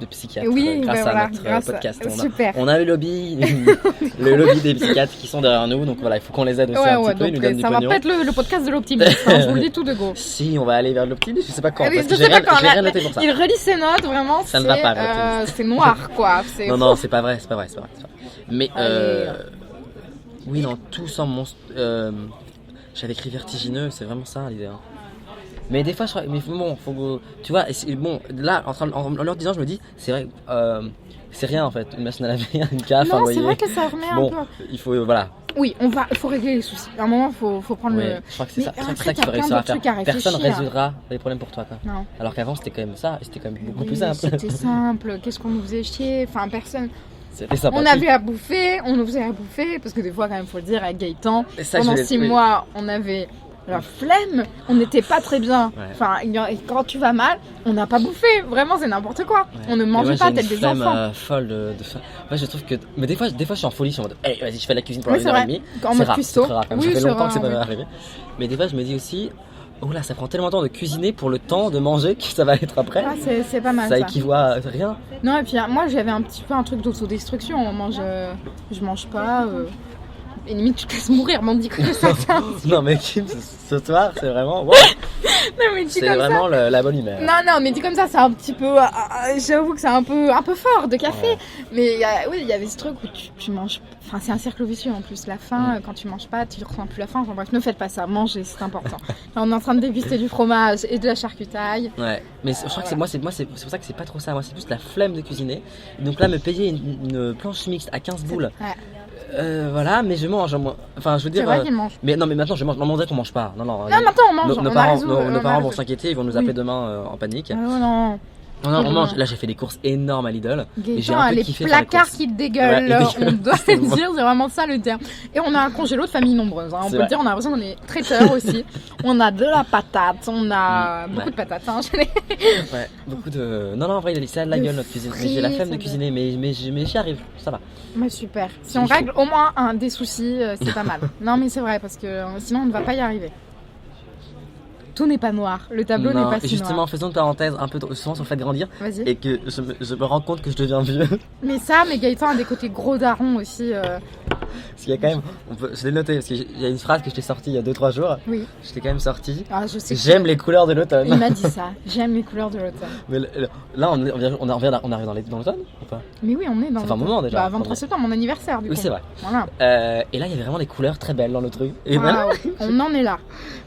de psychiatres grâce à notre podcast. On a le lobby, le lobby des psychiatres qui sont derrière nous, donc voilà, il faut qu'on les aide aussi un petit peu, ils nous donnent du pognon. Ça va pas être le podcast de l'optimisme, hein, je vous le dis tout de go. Si, on va aller vers l'optimisme, je sais pas quand, parce que j'ai rien noté pour ça. Il relit ses notes, vraiment, ça ne va pas, c'est noir, quoi. Non, c'est pas vrai. Mais, oui, non, tout semble monstre. J'avais écrit vertigineux, c'est vraiment ça l'idée. Hein. Mais des fois, mais bon, faut, tu vois, bon, là, en leur disant, je me dis, c'est vrai, c'est rien en fait, une machine à laver, une café, un loyer. Non, c'est vrai que ça remet un peu. Il faut, voilà. Oui, il faut régler les soucis. À un moment, faut prendre le. Je crois que c'est ça qu'il faut réussir à faire. Personne ne résoudra les problèmes pour toi, quoi. Non. Alors qu'avant, c'était quand même ça, et c'était quand même beaucoup plus simple. C'était simple, qu'est-ce qu'on nous faisait chier, enfin, personne. C'était sympa. On avait à bouffer, on nous faisait à bouffer, parce que des fois, quand même, faut le dire, avec Gaëtan, pendant 6 mois, on avait la flemme, on n'était pas très bien. Ouais. Enfin, quand tu vas mal, on n'a pas bouffé. Vraiment, c'est n'importe quoi. Ouais. On ne mange pas tel des enfants. Folle de faim. Moi, je trouve que. Mais des fois, je suis en folie. Je suis en mode, allez, vas-y, je fais la cuisine pendant 1h30. En mode cuistot. Ça fait longtemps que c'est pas arrivé. Mais des fois, je me dis aussi, oh là, ça prend tellement de temps de cuisiner pour le temps de manger que ça va être après. Ah, c'est pas mal. Ça équivaut à rien. Non, et puis moi, j'avais un petit peu un truc d'autodestruction. Je mange pas. Et limite, tu te laisses mourir, mais on dit comme ça, c'est un petit Non, mais Kim, ce soir, c'est vraiment. Wow, Non, mais dis c'est comme vraiment la bonne humeur. Non, mais dit comme ça, c'est un petit peu. J'avoue que c'est un peu fort de café. Ouais. Mais il y avait ce truc où tu manges. Enfin, c'est un cercle vicieux en plus. La faim, quand tu manges pas, tu ressens plus la faim. Enfin bref, ne faites pas ça. Mangez, c'est important. Là, on est en train de déguster du fromage et de la charcutaille. Ouais, mais je crois que c'est pour ça que c'est pas trop ça. Moi, c'est plus la flemme de cuisiner. Donc là, me payer une planche mixte à 15 boules. Ouais. Voilà, mais je mange. Enfin, je veux C'est dire. vrai qu'il mange. Mais non, mais maintenant, je mange. On dirait qu'on mange pas. Non. Non, maintenant on mange. Nos on parents, a raison, nos on a parents vont raison. s'inquiéter, ils vont nous appeler Oui. demain en panique. Ah, non. Non, on mange. Là, j'ai fait des courses énormes à Lidl. Et j'ai Gaëtan un a peu les kiffé faire les placards courses. qui dégueulent, Ouais, ils on doit C'est le bon. dire, c'est vraiment ça le terme. Et on a un congélo de famille nombreuse, hein. On C'est peut vrai. le dire, on a l'impression qu'on est traiteurs aussi. On a de la patate, on a beaucoup Ouais. de patates. Hein. Ouais, beaucoup de. Non, en vrai, ça a de la De gueule notre cuisine. Mais j'ai la frites, flemme de ça cuisiner, mais j'y arrive, ça va. Mais super. Si C'est on chaud. règle au moins des soucis, c'est pas mal. Non, mais c'est vrai, parce que sinon on ne va pas y arriver. Tout n'est pas noir, le tableau Non, n'est pas et si justement, noir. faisons une parenthèse un peu souvent sur le fait de grandir Vas-y. et que je me rends compte que je deviens vieux. Mais Gaëtan a des côtés gros darons aussi. Parce qu'il y a quand même. Je l'ai noté, parce qu'il y a une phrase que je t'ai sortie il y a 2-3 jours. Oui. Je t'ai quand même sorti. Ah, je sais. J'aime les couleurs de Il l'automne. m'a dit ça. J'aime les couleurs de l'automne. Mais là, on arrive dans l'automne ou pas? Mais oui, on est dans. Ça fait un l'automne. moment déjà. Bah, 23 septembre, mon anniversaire du coup. Oui, c'est vrai. Voilà. Et là, il y avait vraiment des couleurs très belles dans le truc. Et Ah, on en est là.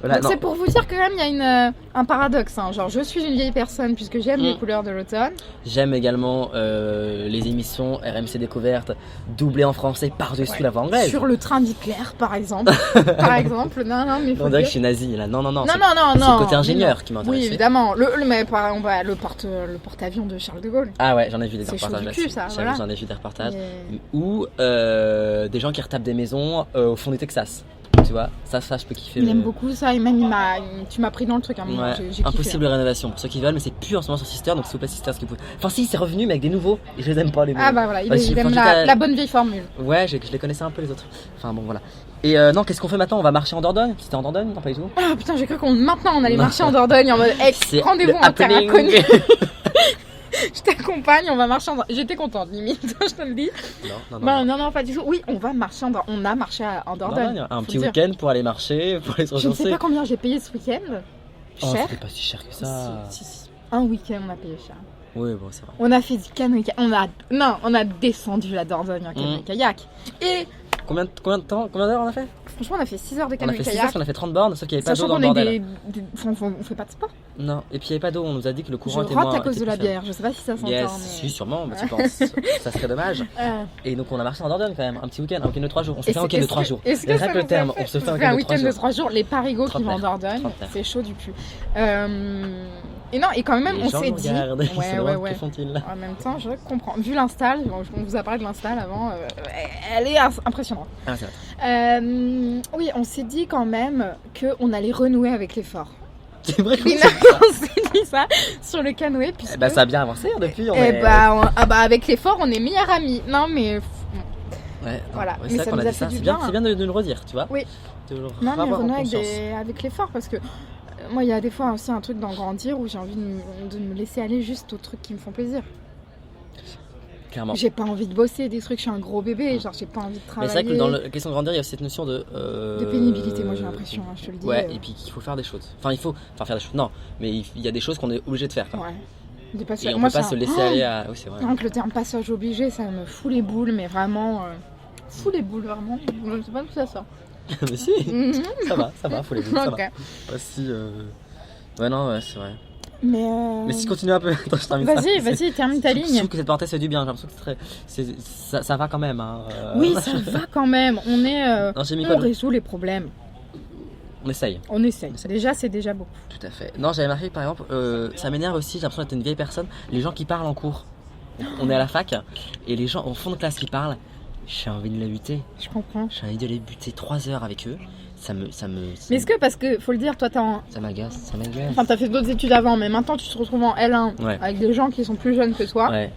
voilà, Donc, non. c'est pour vous dire que quand même il y a un paradoxe. Hein. Genre, je suis une vieille personne puisque j'aime les couleurs de l'automne. J'aime également les émissions RMC Découverte doublées en français par-dessus la voix anglaise. Sur le train d'Hitler, par exemple. Par exemple. Non, mais faut On dirait que dire- je suis nazi là. Non. Non, c'est le côté mais ingénieur non. qui m'intéresse. Oui, évidemment. Le porte-avions de Charles de Gaulle. Ah ouais, j'en ai vu des C'est reportages chaud du cul, là-dessus. ça, voilà. J'en ai vu des reportages. Mais- Ou des gens qui retapent des maisons au fond du Texas. Tu vois, ça je peux kiffer. Il aime beaucoup ça. Et même, tu m'as pris dans le truc. Hein, Ouais, j'ai kiffé. impossible rénovation pour ceux qui veulent, mais c'est plus en ce moment sur Sister, donc s'il vous plaît Sister, ce que vous pouvez. Enfin, si, c'est revenu, mais avec des nouveaux, et je les aime pas les nouveaux. Ah bah voilà, il Enfin, aime en tout cas, la bonne vieille formule. Ouais, je les connaissais un peu les autres. Enfin bon, voilà. Et non, qu'est-ce qu'on fait maintenant? On va marcher en Dordogne? C'était en Dordogne? Non, pas du tout. Ah putain, j'ai cru maintenant on allait Non. marcher en Dordogne en mode C'est rendez-vous le en terre happening. inconnue. Je t'accompagne, on va marcher en Dordogne. J'étais contente, limite, je te le dis. Non. Bah, non, pas du tout. Oui, on va marcher en Dordogne. On a marché en Dordogne. Un faut petit dire. week-end pour aller marcher, pour aller se Je ne sais ressourcer. pas combien j'ai payé ce week-end. Oh, Cher. c'était pas si cher que ça. Si. Un week-end, on a payé cher. Oui, bon, c'est vrai. On a fait du canoë-kayak. On a descendu la Dordogne en canoë-kayak. Et Combien d'heures on a fait? franchement, on a fait 6 heures de On a fait 6 canoë-kayak. heures, on a fait 30 bornes, sauf qu'il n'y avait pas d'eau Sachant dans qu'on le est bordel. on fait pas de sport. Non, et puis il n'y avait pas d'eau, on nous a dit que le Je courant était rate moins. à cause était de la plus faible. bière. Je sais pas si ça s'entend. Yes, mais... si, sûrement, tu penses. Ça serait dommage. Et donc on a marché en Dordogne quand même, un petit week-end de 3 jours. On s'est fait un week-end de 3 jours. Est-ce que Et ça rien que le nous a terme, fait- on se fait on un fait week-end de 3 de jours. 3 jours. Les parigots qui vont en Trentenaire. Dordogne, Trentenaire. c'est chaud du cul. Et non, et quand même, Les on gens s'est nous dit. regardent, ils se demandent que font-ils là. En même temps, je comprends. Vu l'install, on vous a parlé de l'install avant, elle est impressionnante. Ah, c'est vrai. Oui, on s'est dit quand même qu'on allait renouer avec l'effort. C'est vrai qu'on Oui, s'est- non, on s'est dit ça sur le canoë, puisque. Bah ça a bien avancé hein, depuis. Avec l'effort, on est meilleurs amis. Non, mais. Ouais, non, Voilà, ouais, mais c'est vrai ça qu'on a nous a dit fait ça. du C'est bien, bien. c'est bien de le redire, tu vois. Oui. De le Non, mais avoir en renouer conscience. avec l'effort, parce que moi, il y a des fois aussi un truc dans grandir où j'ai envie de me laisser aller juste aux trucs qui me font plaisir. Clairement. J'ai pas envie de bosser des trucs, je suis un gros bébé, genre j'ai pas envie de Mais travailler. c'est vrai que dans la question de grandir, il y a cette notion de. De pénibilité, moi j'ai l'impression, hein, je te le dis. Ouais, et puis qu'il faut faire des choses. Enfin, faire des choses. Non, mais il y a des choses qu'on est obligé de faire. Quoi. Ouais. Des Et passages- on moi, peut pas c'est se un- laisser aller à. Oui, c'est vrai. Donc le terme passage obligé, ça me fout les boules, mais vraiment. Fout les boules, vraiment. Je sais pas d'où ça sort. Mais si, ça va, faut les boules, ça Ok. va. Pas si. Ouais, non, ouais, c'est vrai. Mais si tu continues un peu. Attends, je termine ça. Vas-y, termine ta Je ligne. trouve que cette parenthèse fait du bien. J'ai l'impression que ça va quand même. Hein. Oui, ça va quand même. On est. Non, j'ai mis On quoi de- résout les problèmes. On essaye. On essaye. Déjà, c'est déjà beaucoup. Tout à fait. Non, j'avais marqué par exemple, ça m'énerve aussi, j'ai l'impression d'être une vieille personne, les gens qui parlent en cours. On est à la fac et les gens au fond de classe qui parlent, j'ai envie de les buter. Je comprends. J'ai envie de les buter 3 heures avec eux. Mais est-ce que, parce que, faut le dire, toi, Ça m'agace. Enfin, t'as fait d'autres études avant, mais maintenant tu te retrouves en L1 Ouais. avec des gens qui sont plus jeunes que toi. Ouais.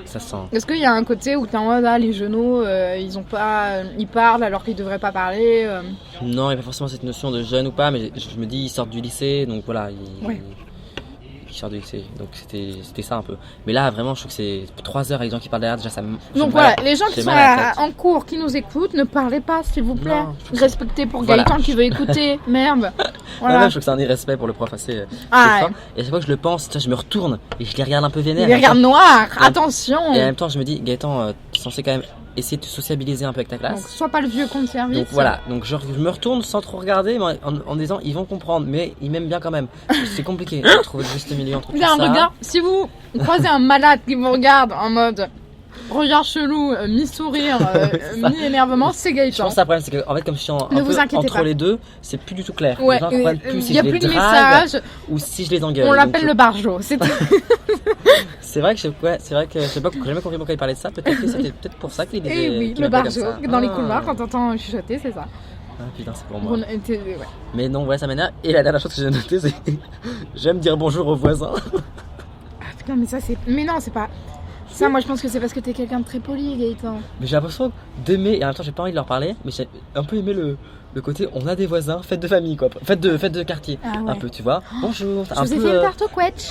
Ça sent. Est-ce qu'il y a un côté où t'es en mode, les genoux, ils parlent alors qu'ils devraient pas parler Non, il n'y a pas forcément cette notion de jeune ou pas, mais je me dis, ils sortent du lycée, donc voilà. Ouais. qui sort du lycée. Donc c'était ça un peu. Mais là, vraiment, je trouve que c'est 3 heures avec des gens qui parlent derrière. Déjà, ça me. Donc voilà, les gens qui sont en cours, qui nous écoutent, ne parlez pas, s'il vous plaît. Respectez pour Gaëtan qui veut écouter. Merde. Voilà. Non, je trouve que c'est un irrespect pour le prof assez fort. Et à chaque fois que je le pense, je me retourne et je les regarde un peu vénère. Je les regarde noirs, attention. Et en même temps, je me dis, Gaëtan, tu es censé quand même essayer de te sociabiliser un peu avec ta classe. Donc, sois pas le vieux compte service. Donc voilà, donc je me retourne sans trop regarder, mais en disant ils vont comprendre, mais ils m'aiment bien quand même. C'est compliqué de trouver le juste milieu entre tout ça. Un regard, si vous croisez un malade qui vous regarde en mode regard chelou, mi-sourire, mi-énervement, c'est Gaëtan. Je pense que le problème, c'est que en fait, comme je suis entre les deux, c'est plus du tout clair. Ouais, les gens comprennent plus si y a je plus les de drague messages. Ou si je les engueule. On l'appelle le barjo. C'est vrai que je sais pas, j'ai jamais compris pourquoi il parlait de ça. Peut-être que c'était peut-être pour ça qu'il disait. Et oui, le barjo. Dans les couloirs, quand t'entends chuchoter, c'est ça. Ah putain, c'est pour moi. Ouais. Mais non, ouais, ça m'énerve. Et la dernière chose que j'ai notée, c'est j'aime dire bonjour aux voisins. Ah putain, mais ça c'est. Mais non, c'est pas. Ça, moi je pense que c'est parce que t'es quelqu'un de très poli, Gaëtan. Mais j'ai l'impression d'aimer, et en même temps j'ai pas envie de leur parler, mais j'ai un peu aimé le côté on a des voisins, fête de famille quoi, fête de quartier, un peu tu vois. Bonjour, je vous ai fait une tarte au quetch.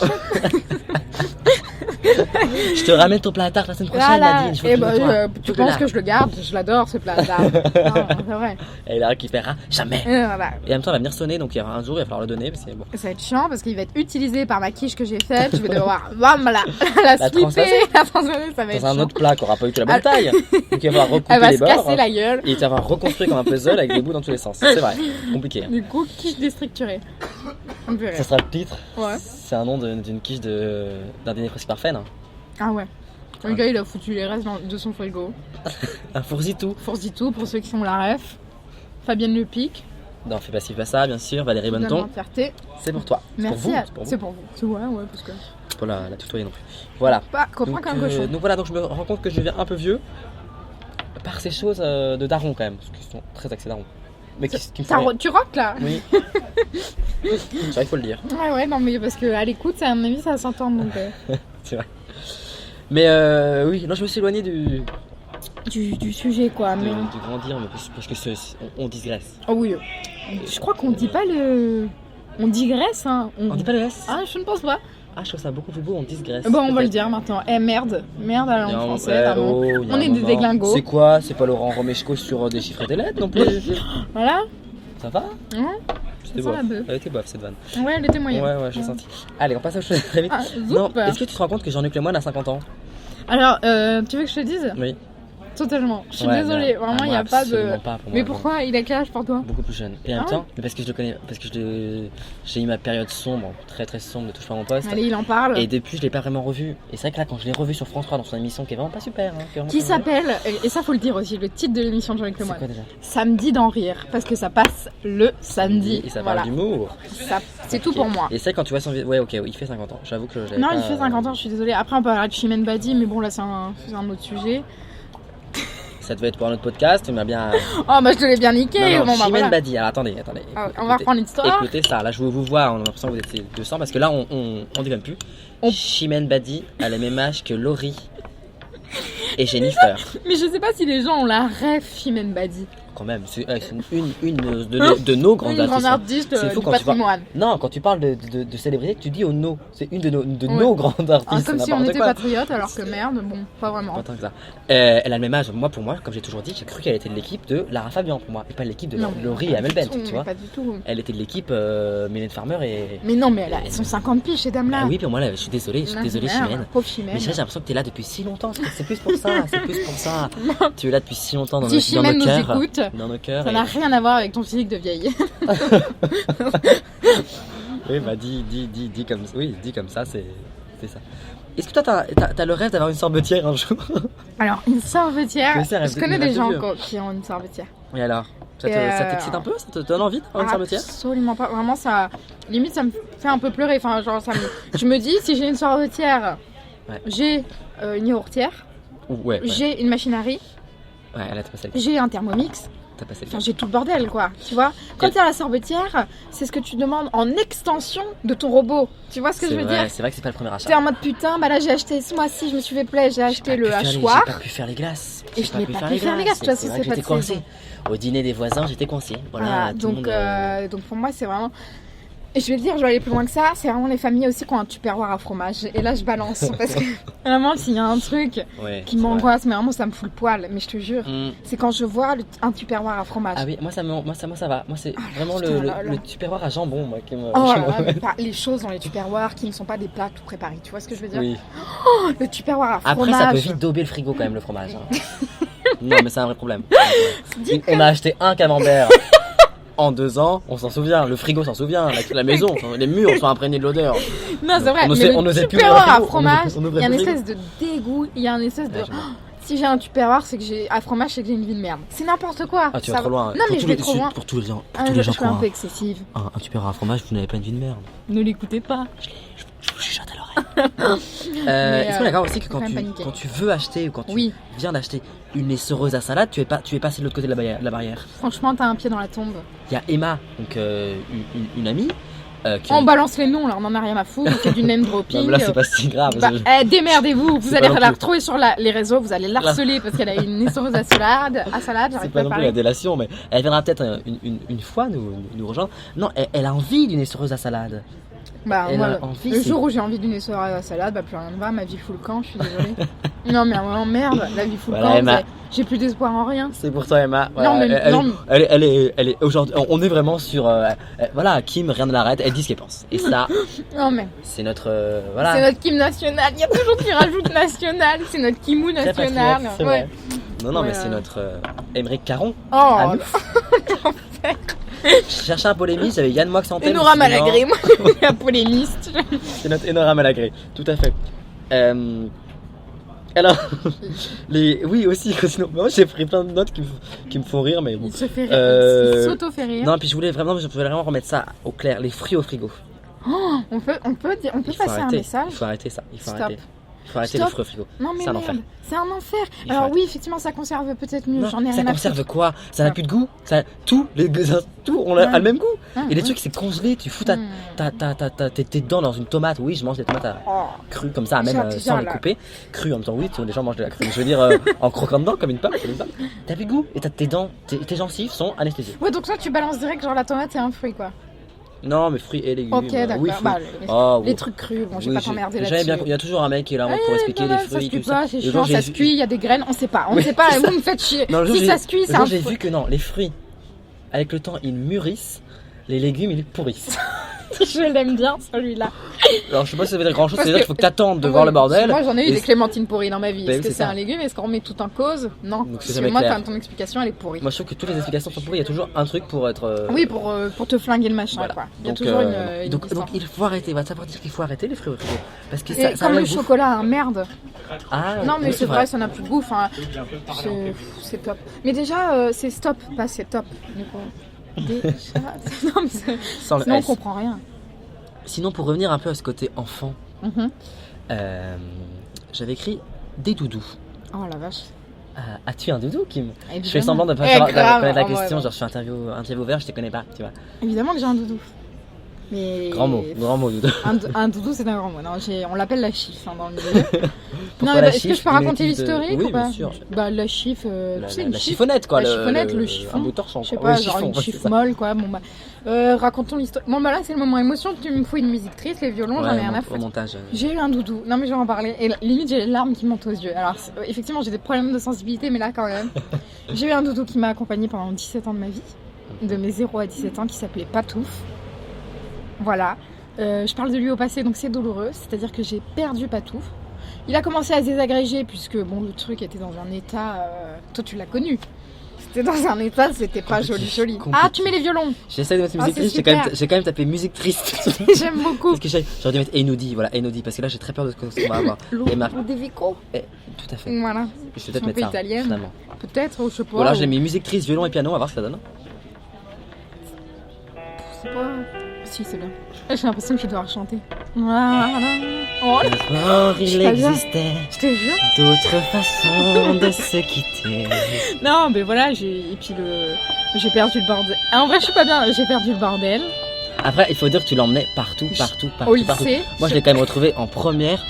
Je te ramène ton plat à tarte la semaine prochaine, Nadine. Tu penses que je le garde? Je l'adore ce plat à tarte. Non, c'est vrai. Et il la récupérera jamais. Voilà. Et en même temps, elle va venir sonner, donc il y aura un jour, il va falloir le donner. Mais c'est bon. Ça va être chiant parce qu'il va être utilisé par ma quiche que j'ai faite. Je vais devoir la slipper, la transformer. Ça va être dans un autre plat qui aura pas eu que la bonne taille. Donc il va falloir recouper les bords. Elle va se casser la gueule. Et tu vas reconstruire comme un puzzle avec des bouts dans tous les sens. C'est vrai, compliqué. Du coup, quiche déstructurée. Ça sera le titre. Ouais. C'est un nom d'une quiche d'un dîner presque parfait, non? Ah ouais. Le gars il a foutu les restes de son frigo. Un Fourzitou. Fourzitou pour ceux qui ont la ref. Fabienne Le Pic. Non, fais pas ci, pas ça, bien sûr. Valérie Bonneton. C'est pour toi. Merci. C'est pour vous. C'est ouais, parce que. Pour la tutoyer non plus. Voilà. Pas copain qu'un cochon. Donc voilà, donc je me rends compte que je deviens un peu vieux par ces choses de daron quand même, parce qu'ils sont très axés daron. Mais qui me font tu rock là? Oui. C'est vrai, il faut le dire. Ouais, non, mais parce qu'à l'écoute, à mon avis, ça s'entend donc. C'est vrai. Mais oui, non, je me suis éloigné du sujet quoi. De grandir, mais parce que on digresse. Oh oui. Je crois qu'on dit pas le. On digresse, hein. On dit pas le S? Ah, je ne pense pas. Ah, je trouve ça beaucoup plus beau, on digresse. Bon, on va le dire maintenant. Merde à la langue française. On est des déglingos. C'est quoi? C'est pas Laurent Romeshko sur des chiffres et des lettres non plus? Voilà. Ça va? C'était bof. Elle était bof cette vanne. Ouais, elle était moyenne. Ouais, j'ai senti. Allez, on passe à autre chose très vite. Non, est-ce que tu te rends compte que Jean-Luc Lemoyne a 50 ans? Alors, tu veux que je te dise? Oui. Totalement. Je suis désolée. Vraiment, il n'y a pas de. Pas pour moi, mais pourquoi? Il a quel âge pour toi? Beaucoup plus jeune. Et en même temps, parce que je le connais, parce que j'ai eu ma période sombre, très très sombre de Touche pas à mon poste. Allez, il en parle. Et depuis, je l'ai pas vraiment revu. Et c'est vrai que là, quand je l'ai revu sur France 3 dans son émission, qui est vraiment pas super. Qui s'appelle, et ça faut le dire aussi, le titre de l'émission de Jean-Luc Lemoyne. C'est quoi déjà? Samedi d'en rire. Parce que ça passe le samedi. Et ça parle d'humour. C'est tout pour moi. Et c'est quand tu vois son vidéo. Ouais, ok, il fait 50 ans. J'avoue que j'avais non, pas... il fait 50 ans, je suis désolée. Après, on peut parler de Chimène Badi, mais bon, là, c'est un autre sujet. Ça devait être pour un autre podcast, mais bien. Oh, bah je te l'ai bien niqué. Non, Chimène Badi. Alors attendez. On va reprendre l'histoire. Écoutez ça. Là, je vous vois. On a l'impression que vous étiez 200 parce que là, on dit même plus. Chimène Badi a le même âge que Laurie et Jennifer. Mais je sais pas si les gens ont la rêve Chimène Badi. Quand même, c'est une de nos grandes artistes. Une grande artiste du patrimoine. Non, quand tu parles de célébrité, tu dis au no. C'est une de nos grandes artistes. Comme si on était patriote, alors que merde, bon, pas vraiment. Pas tant que ça. Elle a le même âge. Pour moi, comme j'ai toujours dit, j'ai cru qu'elle était de l'équipe de Lara Fabian pour moi, et pas de l'équipe de Laurie et Amel Bent, tu vois. Pas du tout. Elle était de l'équipe Mylène Farmer et. Mais non, mais elles sont 50 piges ces dames-là. Ah oui, pour moi, je suis désolée, Chimène. Pauvre Chimène. Mais j'ai l'impression que t'es là depuis si longtemps. C'est plus pour ça. Tu es là depuis si longtemps dans nos cœurs. Dans nos cœurs. Ça n'a rien à voir avec ton physique de vieille. Oui, bah dis comme ça, c'est ça. Est-ce que toi t'as le rêve d'avoir une sorbetière un jour? Alors une sorbetière, je connais des gens qui ont une sorbetière. Et alors, ça t'excite un peu? Ça te donne envie d'avoir une sorbetière? Absolument pas, vraiment ça, limite ça me fait un peu pleurer. Enfin genre je me dis si j'ai une sorbetière, j'ai une yaourtière, j'ai une machine à riz, j'ai un Thermomix. Enfin, j'ai tout le bordel quoi, tu vois. Quand t'es à la sorbetière, c'est ce que tu demandes en extension de ton robot. Tu vois ce que je veux dire? C'est vrai que c'est pas le premier achat. T'es en mode putain, bah là j'ai acheté ce mois-ci, je me suis fait plaisir, j'ai acheté le hachoir. J'ai pas pu faire les glaces. Et je n'ai pas pu faire les glaces, de toute façon c'est pas de saison. Au dîner des voisins, j'étais coincé. Voilà, donc pour moi c'est vraiment. Et je vais te dire, je vais aller plus loin que ça. C'est vraiment les familles aussi qui ont un tupperware à fromage. Et là, je balance. Parce que vraiment, s'il y a un truc qui m'angoisse, mais vraiment, ça me fout le poil. Mais je te jure, c'est quand je vois un tupperware à fromage. Ah oui, moi ça va. Moi, c'est vraiment le tupperware à jambon moi, qui me. Les choses dans les tupperwares qui ne sont pas des plats tout préparés. Tu vois ce que je veux dire? Oui. Oh, le tupperware à fromage. Après, ça peut vite dauber le frigo quand même, le fromage. Non, mais c'est un vrai problème. On a acheté un camembert. En 2 ans, on s'en souvient, le frigo s'en souvient, la maison, les murs sont imprégnés de l'odeur. Non, c'est vrai, mais le tupperware à fromage, il y a une espèce de dégoût, il y a une espèce de... Si j'ai un tupperware, c'est que j'ai à fromage, c'est que j'ai une vie de merde. C'est n'importe quoi. Ah, tu vas trop loin. Non, mais je vais trop loin. Pour tous les gens, je suis un peu excessive. Un tupperware à fromage, vous n'avez pas une vie de merde. Ne l'écoutez pas. Je vous chuchote à l'oreille. Est-ce qu'on est d'accord aussi que quand tu veux acheter ou quand tu viens d'acheter une essoreuse à salade, tu es passé de l'autre côté de la barrière? Franchement, t'as un pied dans la tombe. Il y a Emma, donc une amie. On balance les noms là, on en a rien à foutre, on fait du name dropping. Non, mais là c'est pas si grave. Démerdez-vous, vous allez la retrouver sur les réseaux, vous allez l'harceler parce qu'elle a une essoreuse à salade. C'est pas non plus la délation, mais elle viendra peut-être une fois nous rejoindre. Non, elle a envie d'une essoreuse à salade. Moi, le jour où j'ai envie d'une essoreuse à salade, plus rien ne va, ma vie fout le camp, je suis désolée. Non mais vraiment merde, la vie fout le camp, j'ai plus d'espoir en rien. C'est pour toi Emma. Voilà, elle est aujourd'hui, on est vraiment sur voilà, Kim, rien ne l'arrête, elle dit ce qu'elle pense. Et ça, non mais c'est notre c'est notre Kim national, il y a toujours qui rajoute national, c'est notre Kimou national. Ouais. Non mais c'est notre Émeric Caron. Oh à nous. Je cherchais un polémiste, j'avais Yann Moix en tête. Enora Malagré, moi, un polémiste. C'est notre Enora Malagré, tout à fait. Alors, oui aussi, sinon, moi j'ai pris plein de notes qui me font rire, mais bon. Il se fait rire, il s'auto-fait rire. Non, puis je voulais vraiment remettre ça au clair, les fruits au frigo. Oh, on peut passer un message. Il faut arrêter ça, il faut arrêter. Il faut arrêter Stop. les fruits au frigo. Non mais c'est un enfer. C'est un enfer. Alors oui, effectivement, ça conserve peut-être mieux. J'en ai rien à Ça conserve quoi? Ça n'a plus de goût. Tout on a le même goût. Et les trucs, c'est congelé. Tu fous tes dents dans une tomate. Oui, je mange des tomates crues comme ça, même sans les couper. Crues en même temps. Oui, les gens mangent de la crue. Je veux dire, en croquant dedans comme une pomme. T'as plus de goût. Et tes dents, tes gencives sont anesthésiées. Ouais, donc toi, tu balances direct genre la tomate, c'est un fruit quoi. Non, mais fruits et légumes. Ok, d'accord. Les trucs crus, bon, je vais pas t'emmerder là-dessus. Il y a toujours un mec qui est là pour expliquer les fruits. Ça se cuit pas, c'est chiant, ça se cuit, il y a des graines, on sait pas. Vous me faites chier. Si ça se cuit, c'est un fruit. J'ai vu que non, les fruits, avec le temps, ils mûrissent, les légumes, ils pourrissent. Je l'aime bien celui-là. Alors je sais pas si ça veut dire grand chose, c'est-à-dire qu'il faut que t'attendes de voir le bordel. Moi j'en ai eu des clémentines pourries dans ma vie. Est-ce que c'est un légume? Est-ce qu'on remet tout en cause? Non. Parce que moi, ton explication elle est pourrie. Moi je trouve que toutes les explications sont pourries, il y a toujours un truc pour être. Oui, pour te flinguer le machin quoi. Il y a toujours une. Donc il faut arrêter, ça veut dire qu'il faut arrêter les fruits au frigo. Parce que ça comme le chocolat, merde. Ah non mais c'est vrai, ça n'a plus de goût. Enfin, c'est top. Mais déjà, c'est stop, pas c'est top. Non, mais sinon on comprend rien. Sinon, pour revenir un peu à ce côté enfant, j'avais écrit des doudous. Oh la vache. As-tu un doudou, Kim? Je fais semblant de ne pas connaître la question, genre je suis intervieweur, je te connais pas, tu vois. Évidemment que j'ai un doudou. Mais... Grand mot doudou. Un doudou c'est un grand mot. Non, on l'appelle la chiffre dans le milieu. Non, est-ce que je peux raconter l'historique ou pas? Bien sûr. La chiffre, la chiffonnette quoi. La chiffonnette, le chiffon. Un bout de torchon. Je sais pas, genre une chiffre molle quoi. Bon racontons l'histoire. Bon là c'est le moment émotion, tu me fous une musique triste, les violons, j'en ai rien à foutre. Montage. J'ai eu un doudou. Non mais je vais en parler. Et limite j'ai les larmes qui montent aux yeux. Alors effectivement j'ai des problèmes de sensibilité, mais là quand même. J'ai eu un doudou qui m'a accompagnée pendant 17 ans de ma vie. De mes 0 à 17 ans, qui s'appelait Patouf. Voilà, je parle de lui au passé, donc c'est douloureux, c'est-à-dire que j'ai perdu Patouf. Il a commencé à se désagréger puisque bon, le truc était dans un état, toi tu l'as connu, c'était dans un état, c'était pas joli. Ah, tu mets les violons. J'essaie de mettre musique triste, j'ai quand même tapé musique triste. J'aime beaucoup. Parce que j'aurais dû mettre Enoudi, parce que là j'ai très peur de ce qu'on va avoir. Ou des Vico. Tout à fait. Voilà. Je vais peut-être mettre ça, italienne. finalement. Peut-être, je sais pas. Voilà, j'ai mis musique triste, violon et piano, on va voir ce que ça donne. C'est pas... Si, c'est bien. J'ai l'impression que je dois chanter. Voilà. Oh, il existait je te jure d'autres façons de se quitter. Non, mais voilà, et puis j'ai perdu le bordel. En vrai, je suis pas bien, j'ai perdu le bordel. Après, il faut dire que tu l'emmenais partout. Au lycée. Moi, je l'ai quand même retrouvé en première.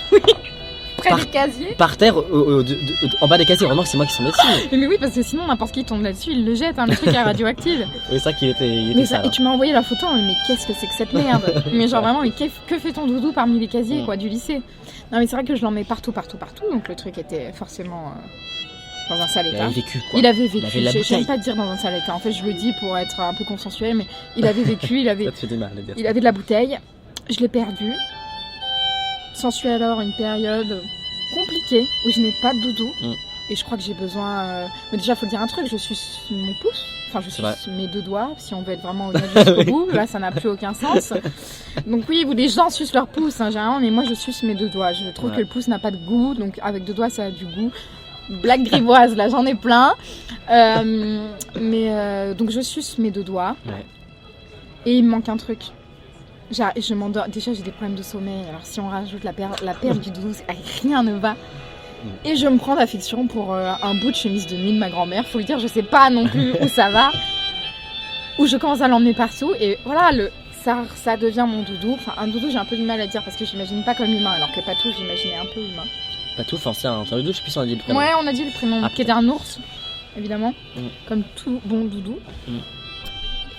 près des casiers. Par terre, en bas des casiers. Vraiment que c'est moi qui sont dessus. Mais oui, parce que sinon, n'importe qui tombe là-dessus, il le jette, le truc est radioactif. C'est ça qu'il était Mais sale. et tu m'as envoyé la photo, mais qu'est-ce que c'est que cette merde? Mais genre vraiment, mais que fait ton doudou parmi les casiers quoi, du lycée? Non mais c'est vrai que je l'en mets partout, donc le truc était forcément dans un sale état. Il avait vécu quoi. Il avait vécu, Il avait la bouteille. j'aime pas dire dans un sale état, en fait je le dis pour être un peu consensuel, mais il avait vécu, il avait Ça te fait du mal de dire il avait de la bouteille, je l'ai perdu. S'ensuit alors une période compliquée où je n'ai pas de doudou. Et je crois que j'ai besoin. Mais déjà, faut dire un truc, je suce mon pouce. Enfin, je suce mes 2 doigts, si on veut être vraiment honnête jusqu'au bout. Là, ça n'a plus aucun sens. Donc, oui, les gens sucent leur pouce, généralement, mais moi, je suce mes 2 doigts. Je trouve que le pouce n'a pas de goût, donc avec 2 doigts, ça a du goût. Blague grivoise, là, j'en ai plein. Donc, je suce mes 2 doigts. Ouais. Et il me manque un truc. Je m'endors. Déjà, j'ai des problèmes de sommeil. Alors, si on rajoute la perte du doudou, rien ne va. Et je me prends d'affection pour un bout de chemise de nuit de ma grand-mère. Faut le dire, je sais pas non plus où ça va. Où je commence à l'emmener partout. Et voilà, ça devient mon doudou. Enfin, un doudou, j'ai un peu du mal à dire parce que j'imagine pas comme humain. Alors que Patou, j'imaginais un peu humain. Patou, enfin, c'est un doudou, je sais plus si on a dit le prénom. Ouais, on a dit le prénom. Qui était un ours, évidemment. Comme tout bon doudou.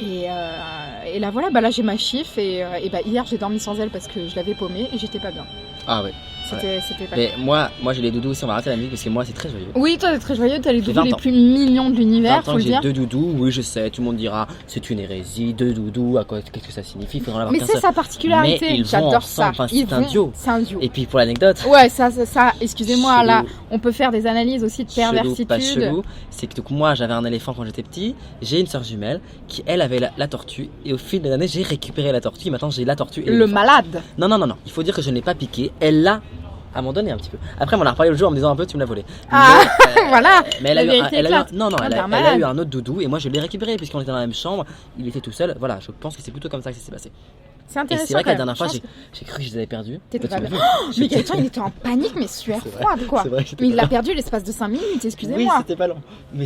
Et là voilà, là j'ai ma chiffre et hier j'ai dormi sans elle parce que je l'avais paumée et j'étais pas bien. Ah ouais. C'était pas Mais moi j'ai les doudous aussi, on va arrêter la musique parce que moi c'est très joyeux. Oui, toi t'es très joyeux, t'as les doudous les plus mignons de l'univers, faut le dire. J'ai 2 doudous, oui je sais, tout le monde dira c'est une hérésie, 2 doudous, qu'est-ce que ça signifie, il faudra en avoir mais qu'un c'est seul. sa particularité, mais j'adore ça. Enfin, c'est un duo. C'est un duo. Et puis pour l'anecdote. Ouais, ça excusez-moi, chelou. Là, on peut faire des analyses aussi de perversitude. Pas chelou, c'est que donc, moi j'avais un éléphant quand j'étais petit, j'ai une sœur jumelle qui elle avait la tortue et au fil des années j'ai récupéré la tortue, maintenant j'ai la tortue et le malade. Non, il faut dire que je ne l'ai pas piqué, elle l'a à m'en donner un petit peu. Après, on en a reparlé le jour en me disant un peu, tu me l'as volé. Voilà. Mais elle a eu un autre doudou et moi je l'ai récupéré puisqu'on était dans la même chambre. Il était tout seul. Voilà, je pense que c'est plutôt comme ça que ça s'est passé. C'est intéressant. Et c'est vrai que la dernière fois, j'ai cru que je les avais perdus. T'étais pas bien. Mais Gaëtan, il était en panique, mais sueur froide quoi. Vrai, mais il l'a perdu l'espace de 5 minutes, excusez-moi. Oui, c'était pas long. Mais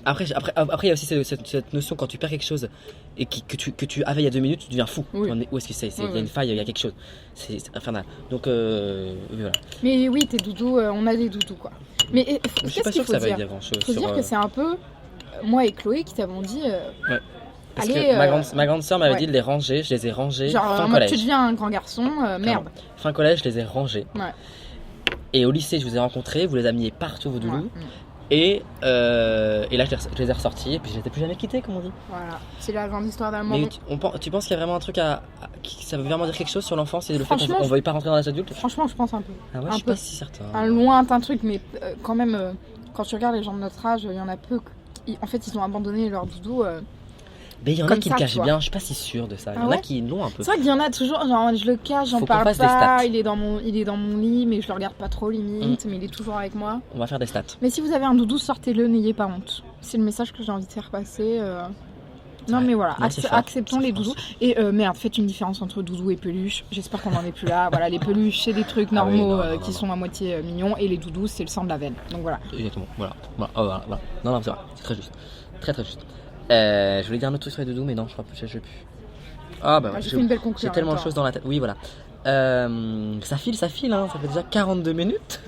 après, il y a aussi cette notion quand tu perds quelque chose et que tu avais il y a 2 minutes, tu deviens fou. Oui. Où est-ce que c'est Il y a une faille, il y a quelque chose. C'est infernal. Donc, voilà. Mais oui, tes doudous, on a des doudous quoi. Mais je suis pas sûr que ça va dire grand-chose. Il faut dire que c'est un peu moi et Chloé qui t'avons dit. Ouais. Parce allez, que ma grande sœur m'avait dit de les ranger, je les ai rangés fin collège. Tu deviens un grand garçon, merde. Fin collège, je les ai rangés. Ouais. Et au lycée, je vous ai rencontrés, vous les avez mis partout vos doudous. Et là, je les ai ressortis et puis je les ai plus jamais quittés, comme on dit. Voilà, c'est la grande histoire d'amour. Mais tu penses qu'il y a vraiment un truc ça veut vraiment dire quelque chose sur l'enfance et le fait qu'on ne veuille pas rentrer dans l'âge adulte? Franchement, je pense un peu. Ah ouais, je suis pas si certain. Un lointain truc, mais quand même, quand tu regardes les gens de notre âge, il y en a peu. En fait, ils ont abandonné leur doudou. Mais il y en a qui le cachent bien, je suis pas si sûre de ça. Il y en a qui l'ont un peu. C'est vrai qu'il y en a toujours, genre je le cache, j'en parle pas, il est dans mon lit, mais je le regarde pas trop limite, mais il est toujours avec moi. On va faire des stats. Mais si vous avez un doudou, sortez-le, n'ayez pas honte. C'est le message que j'ai envie de faire passer. Non mais voilà, acceptons les doudous. Et merde, faites une différence entre doudou et peluche. J'espère qu'on en est plus là. Voilà, les peluches, c'est des trucs normaux qui sont à moitié mignons, et les doudous, c'est le sang de la veine. Donc voilà. Exactement, voilà. Non, c'est vrai, c'est très juste. Très juste. Je voulais dire un autre truc sur les doudous, mais non, je crois plus, je sais plus. Ah bah ouais, j'ai fait une belle conclusion. J'ai tellement de choses dans la tête. Oui, voilà. Ça file, hein. Ça fait déjà 42 minutes.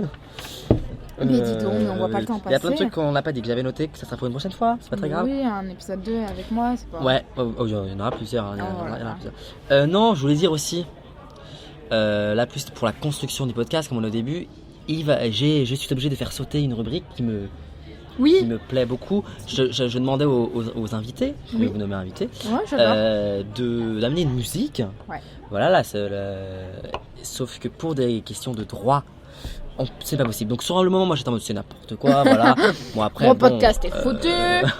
Mais dis donc, mais on voit pas le temps passer. Il y a plein de trucs qu'on n'a pas dit, que j'avais noté, que ça sera pour une prochaine fois, c'est pas très grave. Oui, un épisode 2 avec moi, c'est pas... Ouais, il y en aura plusieurs. Non, je voulais dire aussi, là plus pour la construction du podcast, comme on a au début, je suis obligé de faire sauter une rubrique qui me plaît beaucoup. Je demandais aux invités, je vais vous nommer invités, d'amener une musique. Ouais. Voilà, là, sauf que pour des questions de droit, c'est pas possible. Donc sur le moment, moi j'étais en mode c'est n'importe quoi, voilà. Bon après, mon podcast est foutu.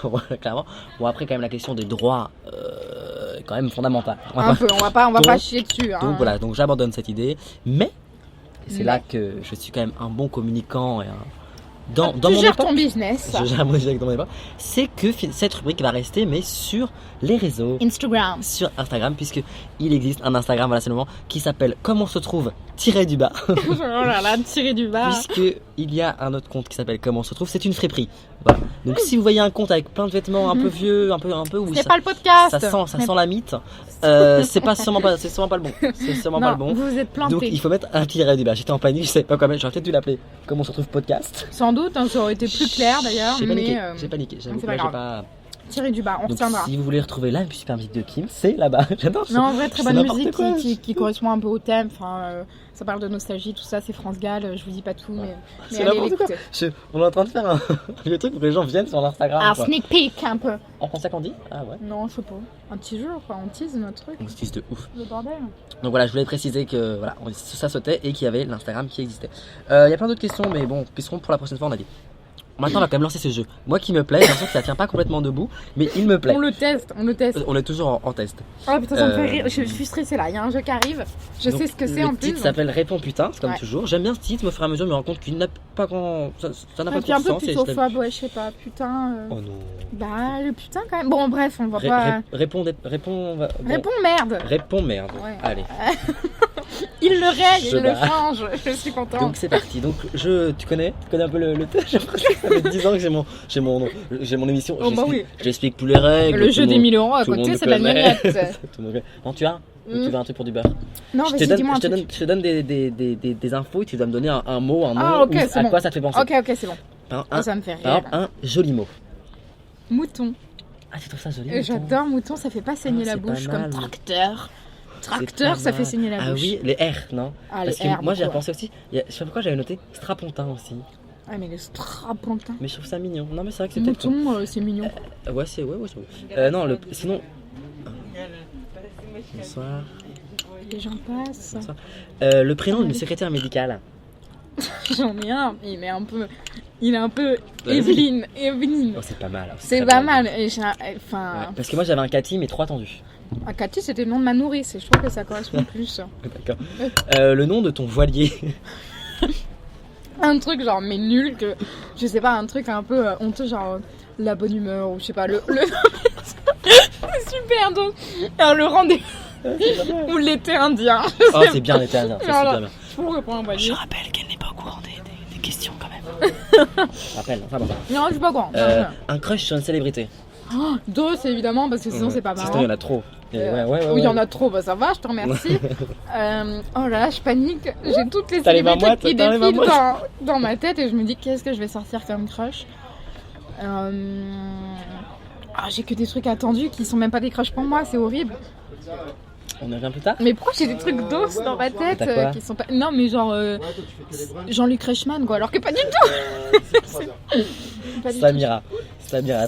Ouais, clairement. Bon après quand même la question des droits, est quand même fondamentale. On va pas chier dessus. Hein. Donc voilà, donc j'abandonne cette idée, mais c'est là que je suis quand même un bon communicant et dans tu mon gères époque, ton business. je gère mon business dans mon époque. C'est que cette rubrique va rester, mais sur les réseaux. Instagram. Sur Instagram, puisque il existe un Instagram, voilà, c'est le moment, qui s'appelle Comment se trouve tiré du bas. Oh là là, tiré du bas. Puisque il y a un autre compte qui s'appelle Comment on se retrouve, c'est une friperie. Voilà. Donc si vous voyez un compte avec plein de vêtements un peu vieux, un peu où C'est pas le podcast. ça sent la mythe, c'est sûrement pas le bon. C'est sûrement pas le bon. Vous êtes planté. Donc il faut mettre un tiret du bas. J'étais en panique, je savais pas quoi mettre. J'aurais peut-être dû l'appeler Comment on se retrouve podcast. Sans doute, hein, ça aurait été plus clair d'ailleurs. J'ai paniqué. J'avoue que là, j'ai pas. Tiré du bas, on Donc, retiendra. si vous voulez retrouver la super musique de Kim, c'est là-bas. J'adore. Non, en vrai, très c'est bonne n'importe musique quoi. qui correspond un peu au thème. Enfin, ça parle de nostalgie, tout ça. C'est France Gall. Je vous dis pas tout, mais C'est allez n'importe quoi. l'écouter. On est en train de faire le truc pour que les gens viennent sur l'Instagram. Un quoi. sneak peek un peu. En français qu'on dit. Ah ouais. Non, je sais pas. Un petit jeu, quoi. On tease notre truc. On se tease de ouf. Le bordel. Donc voilà, je voulais préciser que voilà, ça sautait et qu'il y avait l'Instagram qui existait. Il y a plein d'autres questions, mais bon, qui seront pour la prochaine fois, on a dit. Maintenant, on va quand même lancer ce jeu. Moi qui me plaît, j'ai l'impression que ça tient pas complètement debout, mais il me plaît. On le teste. On est toujours en test. Oh putain, ça me fait rire. Je suis stressée là. Il y a un jeu qui arrive. Je Donc, sais ce que c'est en Le plus. titre s'appelle Réponds putain, c'est comme Ouais. toujours. J'aime bien ce titre, mais au fur et à mesure, je me rends compte qu'il n'a pas grand. Ça n'a pas Et puis trop un de peu sens. putophobe, ouais, je sais pas. Putain. Oh non. Bah, le putain quand même. Bon, bref, on va pas. Réponds. Bon. Réponds merde. Réponds merde. Ouais. Allez. Il le règle, Je il le bats. change. Je suis contente. Donc c'est parti. Donc tu connais un peu le thème. J'ai l'impression que ça fait 10 ans que j'ai mon émission. Oh, bah oui. Je l'explique plus les règles. Le tout jeu le des monde- 1000 euros à tout le côté, monde c'est de la connaît. gnognotte. Tout le monde connaît. Non, tu as ou tu veux un truc pour du beurre? Non, Je te vas-y, donne, dis-moi un je te truc. donne, je te donne des infos et tu dois me donner un mot, un nom. Ah, ok, ou c'est à bon. quoi ça te fait penser. Ok, c'est bon. Un, Ça me fait par rire. exemple, un joli mot. Mouton. Ah, tu trouves ça joli? Et j'adore mouton, ça fait pas saigner Ah, la c'est pas bouche comme mal. tracteur. C'est Tracteur, pas ça fait mal. saigner la Ah bouche. oui, les R, non? Ah, Parce les que R, moi j'ai beaucoup, repensé aussi, je sais pas pourquoi j'avais noté strapontin aussi. Ah, mais le strapontin. Mais je trouve ça mignon. Non, mais c'est vrai que c'est peut-être. Mouton, c'est mignon. Ouais, c'est ouais, non, sinon. Bonsoir. Les gens passent. Bonsoir. Le prénom d'une secrétaire médicale. J'en ai un, il est un peu. Il est un peu. Vas-y. Evelyne. Oh, c'est pas mal. C'est très pas bien. mal. Et enfin. Ouais, parce que moi j'avais un Cathy, mais 3 tendus. Cathy, c'était le nom de ma nourrice et je trouve que ça correspond plus. D'accord. Le nom de ton voilier. Un truc genre, mais nul, que. Je sais pas, un truc un peu honteux, genre la bonne humeur ou je sais pas, le. C'est super donc. Alors, le rendez-vous. Ou l'été indien. Oh, c'est bien l'été indien, c'est super bien. Je pourrais prendre un voilier. Je rappelle qu'elle n'est pas au courant des questions quand même. Je rappelle, enfin bon. Non, je suis pas quoi. Un crush sur une célébrité. Dos, évidemment, parce que sinon, c'est pas marrant. Sinon, il y en a trop. Oui, il y en a trop, bah ça va, je te remercie. Oh là là, je panique. J'ai toutes les T'as les mains célébrités moites, qui t'as les mains défilent moites. dans ma tête et je me dis qu'est-ce que je vais sortir comme crush. J'ai que des trucs attendus qui sont même pas des crushs pour moi, c'est horrible. On y revient plus tard. Mais pourquoi j'ai des trucs d'os dans ma tête T'as quoi qui sont pas. Non, mais genre Jean-Luc Reichmann, quoi, alors que pas du tout. Pas du tout. Samira,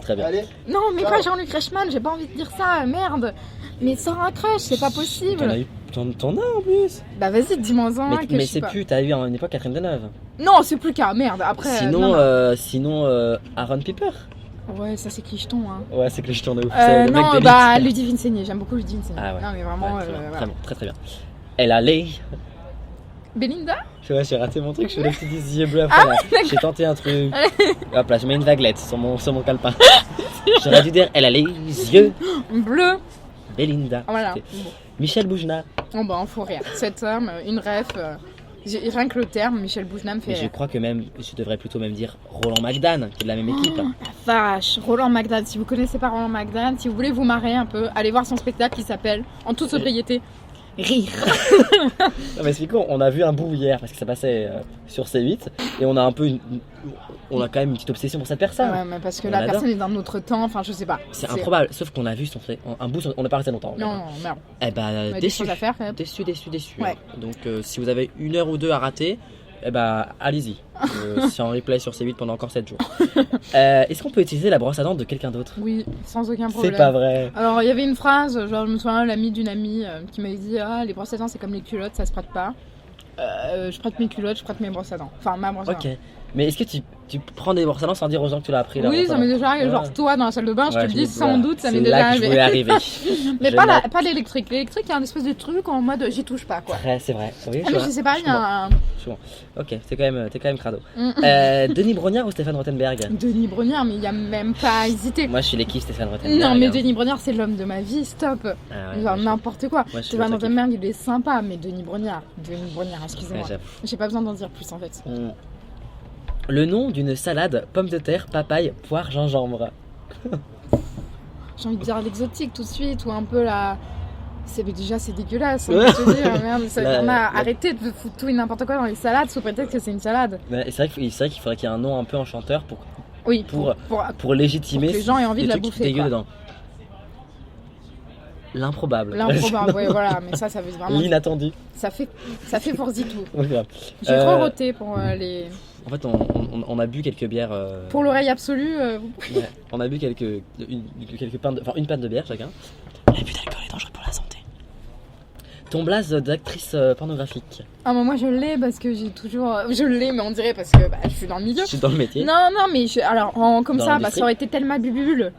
très bien. Non, mais pas Jean-Luc Reichmann, j'ai pas envie de dire ça, merde. Mais sors un crush, c'est pas possible. T'en as en plus. Bah vas-y, dis-moi un que Mais je sais c'est pas. plus, t'as eu à une époque Catherine Deneuve. Non, c'est plus qu'un merde. Après. Sinon, non. Aaron Piper. Ouais, ça c'est clicheton. Hein. Ouais, c'est que je tourne ouf. C'est le mec Non, d'Élite. bah Ludivine Seigné, j'aime beaucoup Ludivine Seigné. Ah ouais. Non, mais vraiment. Ouais, très bien, voilà. très bien. Elle a les. Belinda. J'ai raté mon truc, je fais des petits yeux bleus après là. J'ai tenté un truc. Hop là, je mets une vaguelette sur mon calepin. J'aurais dû dire elle a les yeux. Bleu. Belinda. Voilà. C'était Michel Boujna. Oh bah, faut rire. Cet homme, une ref. Rien que le terme, Michel Boujna me fait Mais je rire. crois que même, je devrais plutôt même dire Roland McDan, qui est de la même équipe. La vache, Roland McDan. Si vous connaissez pas Roland McDan, si vous voulez vous marrer un peu, allez voir son spectacle qui s'appelle, en toute sobriété, Rire. Non mais c'est con, on a vu un bout hier parce que ça passait sur C8 et on a un peu on a quand même une petite obsession pour cette personne. Ouais, mais parce que On la adore. personne est d'un autre temps, enfin je sais pas. C'est improbable, sauf qu'on a vu un bout, on n'a pas resté longtemps. Non, merde. Eh bah On a des déçu. choses à faire quand même. Déçu. Ouais. Donc si vous avez 1 heure ou 2 à rater, eh bah allez-y. C'est en replay sur C8 pendant encore 7 jours. Est-ce qu'on peut utiliser la brosse à dents de quelqu'un d'autre? Oui, sans aucun problème. C'est pas vrai. Alors il y avait une phrase, genre je me souviens l'amie d'une amie qui m'avait dit les brosses à dents c'est comme les culottes, ça se prête pas. Je prête mes culottes, je prête mes brosses à dents. Enfin ma brosse à dents. Ok. Mais est-ce que tu prends des brosses à dents sans dire aux gens que tu l'as appris là? Oui, ça m'est déjà arrivé. Genre toi dans la salle de bain, je te le dis sans doute, ça m'est déjà arrivé. C'est là que je voulais arriver. Mais pas l'électrique. L'électrique, il y a un espèce de truc en mode j'y touche pas quoi. Ouais, c'est vrai. Oui, Ah, mais je sais pas, il y a un. Ok, t'es quand même crado. Denis Brognard ou Stéphane Rothenberg? Denis Brognard, mais il y a même pas à hésiter. Moi je suis l'équipe Stéphane Rothenberg. Non, mais hein. Denis Brognard, c'est l'homme de ma vie, stop. Ah ouais, Genre moi, n'importe quoi. moi, je suis Stéphane votre Rothenberg, il est sympa, mais Denis Brognard, excusez-moi. Ouais, j'avoue. J'ai pas besoin d'en dire plus en fait. Le nom d'une salade, pommes de terre, papaye, poire, gingembre. J'ai envie de dire l'exotique tout de suite, ou un peu la... C'est dégueulasse, on peut te dire, merde, arrêtez de foutre tout et n'importe quoi dans les salades sous prétexte que c'est une salade. Et c'est vrai qu'il faudrait qu'il y ait un nom un peu enchanteur pour légitimer pour que les gens aient envie de la bouffer. Dégueu dedans. L'improbable. L'improbable, ouais, voilà, mais ça veut vraiment... L'inattendu. Ça fait forzitou. Voilà. J'ai trop roté pour les... En fait, on a bu quelques bières... Pour l'oreille absolue... Ouais, on a bu une panne de bière chacun. L'abus d'alcool est dangereux pour la santé. Ton blaze d'actrice pornographique. Ah moi je l'ai parce que j'ai toujours... Je l'ai mais on dirait parce que je suis dans le milieu. Je suis dans le métier. Non mais comme dans ça, ça aurait été Thelma Bubule.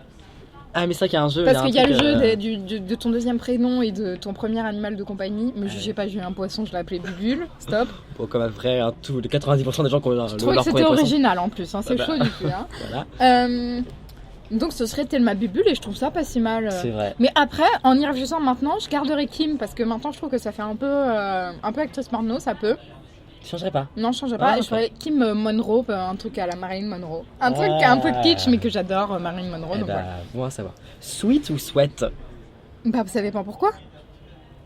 Ah mais c'est vrai qu'il y a un jeu. Parce qu'il y a le jeu de ton deuxième prénom et de ton premier animal de compagnie. Me jugez pas, j'ai eu un poisson, je l'ai appelé Bubule. Stop. Bon, comme après, tous les 90% des gens qui ont je trouvais que c'était original en plus, hein, c'est chaud du coup. Hein. Voilà. Donc ce serait Thelma Bubule et je trouve ça pas si mal. C'est vrai. Mais après, en y réfléchissant maintenant, je garderai Kim parce que maintenant je trouve que ça fait un peu actrice porno, ça peut. Tu changerais pas? Non, je changerais pas. Et je ferais Kim Monroe, un truc à la Marilyn Monroe. Un truc un peu kitsch mais que j'adore, Marilyn Monroe. Donc voilà. Bon à savoir. Sweet ou sweat? Bah ça dépend pourquoi.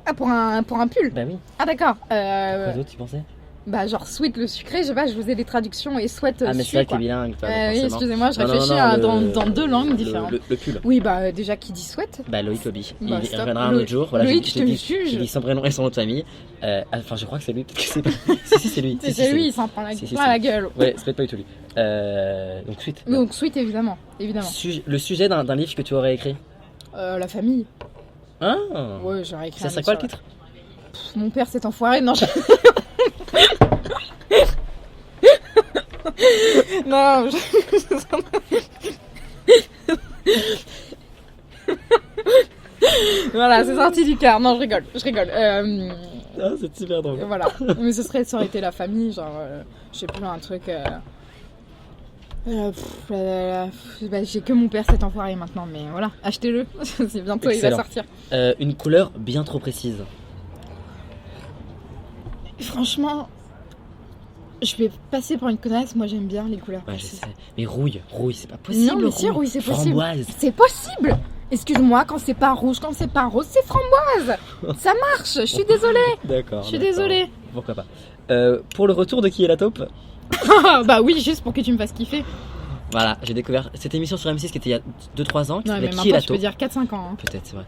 Ah pour un pull? Bah oui. Ah d'accord. Quoi d'autre tu pensais? Bah genre sweet le sucré, je sais pas, je faisais des traductions et sweat Ah mais c'est vrai que t'es bilingue. Oui, excusez-moi, je réfléchis dans deux langues différentes. Le pull. Oui bah déjà qui dit sweat? Bah Loïc Obi. Bah, il reviendra un autre jour. Voilà, Loïc, je te juge. J'ai dit son prénom et son nom de famille. Enfin je crois que c'est lui. si c'est lui. C'est lui, il s'en prend la gueule. Ouais, c'est peut-être pas du tout lui. Donc sweet. Donc sweet évidemment. Le sujet d'un livre que tu aurais écrit? La famille. Ah. Ouais, j'aurais écrit. Ça serait quoi le titre? Mon père s'est enfoiré. Non. Non, Voilà, c'est sorti du cœur. Non, je rigole. Ah, c'est super drôle. Voilà, mais ça aurait été la famille, genre, je sais plus, un truc... j'ai que mon père s'est enfoiré maintenant, mais voilà, achetez-le, c'est bientôt, excellent. Il va sortir. Une couleur bien trop précise. Franchement... Je vais passer pour une connasse, moi j'aime bien les couleurs. Ouais, je sais. Mais rouille, c'est pas possible. Non, mais si, rouille, c'est possible. Framboise. C'est possible. Excuse-moi, quand c'est pas rouge, quand c'est pas rose, c'est framboise. Ça marche, je suis désolée. D'accord. Je suis désolée. Pourquoi pas. Pour le retour de Qui est la taupe? Bah oui, juste pour que tu me fasses kiffer. Voilà, j'ai découvert cette émission sur M6 qui était il y a 2-3 ans. Qui non, mais Qui est la taupe. Je peux dire 4-5 ans. Hein. Peut-être, c'est vrai.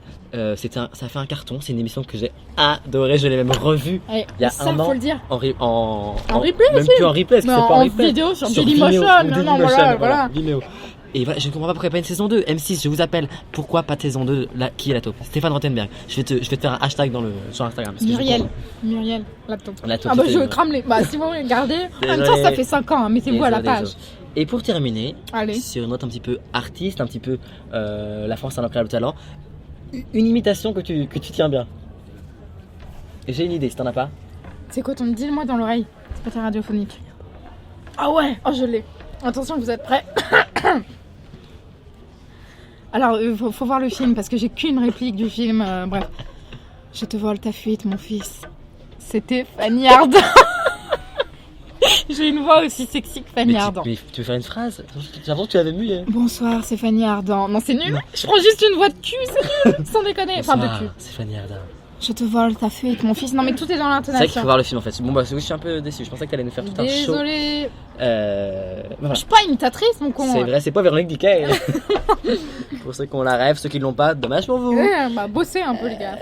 Ça a fait un carton, c'est une émission que j'ai adorée, je l'ai même revue il y a un an. Faut le dire. En replay même aussi. Plus en replay, parce que c'est pas en replay. Vidéo sur Dailymotion. Non, voilà. Vimeo. Et voilà, je ne comprends pas pourquoi il n'y a pas une saison 2. M6, je vous appelle. Pourquoi pas de saison 2 Qui est la taupe? Stéphane Rothenberg. Je vais te faire un hashtag sur Instagram. Muriel, la taupe. La taupe. Ah bah je crame les... Bah si vous regardez, en même temps ça fait 5 ans, hein, mettez-vous à la page. Et pour terminer, allez. Sur une note un petit peu artiste, un petit peu la France a un incroyable talent, une imitation que tu tiens bien. J'ai une idée, si t'en as pas. C'est quoi ton deal, moi, dans l'oreille? C'est pas très radiophonique. Ah ouais. Oh, je l'ai. Attention, vous êtes prêts? Alors, faut voir le film, parce que j'ai qu'une réplique du film. Bref. Je te vole ta fuite, mon fils. C'était Fanny Ardant. J'ai une voix aussi sexy que Fanny Ardant. Mais tu veux faire une phrase? J'ai l'impression que tu l'avais muée. Bonsoir, c'est Fanny Ardant. Non, c'est nul. Non. Je prends juste une voix de cul, c'est nul. Sans déconner. Bonsoir, enfin, de cul. C'est Fanny Ardant. Je te vole ta fuite, mon fils. Non, mais tout est dans l'intonation. C'est vrai qu'il faut voir le film en fait. Bon, bah, je suis un peu déçu. Je pensais que t'allais nous faire tout un show. Désolée. Voilà. Je suis pas imitatrice, mon con. C'est vrai, c'est pas Véronique Diquet. Pour ceux qui ont la rêve, ceux qui l'ont pas, dommage pour vous. Ouais, bah, bossez un peu, les gars.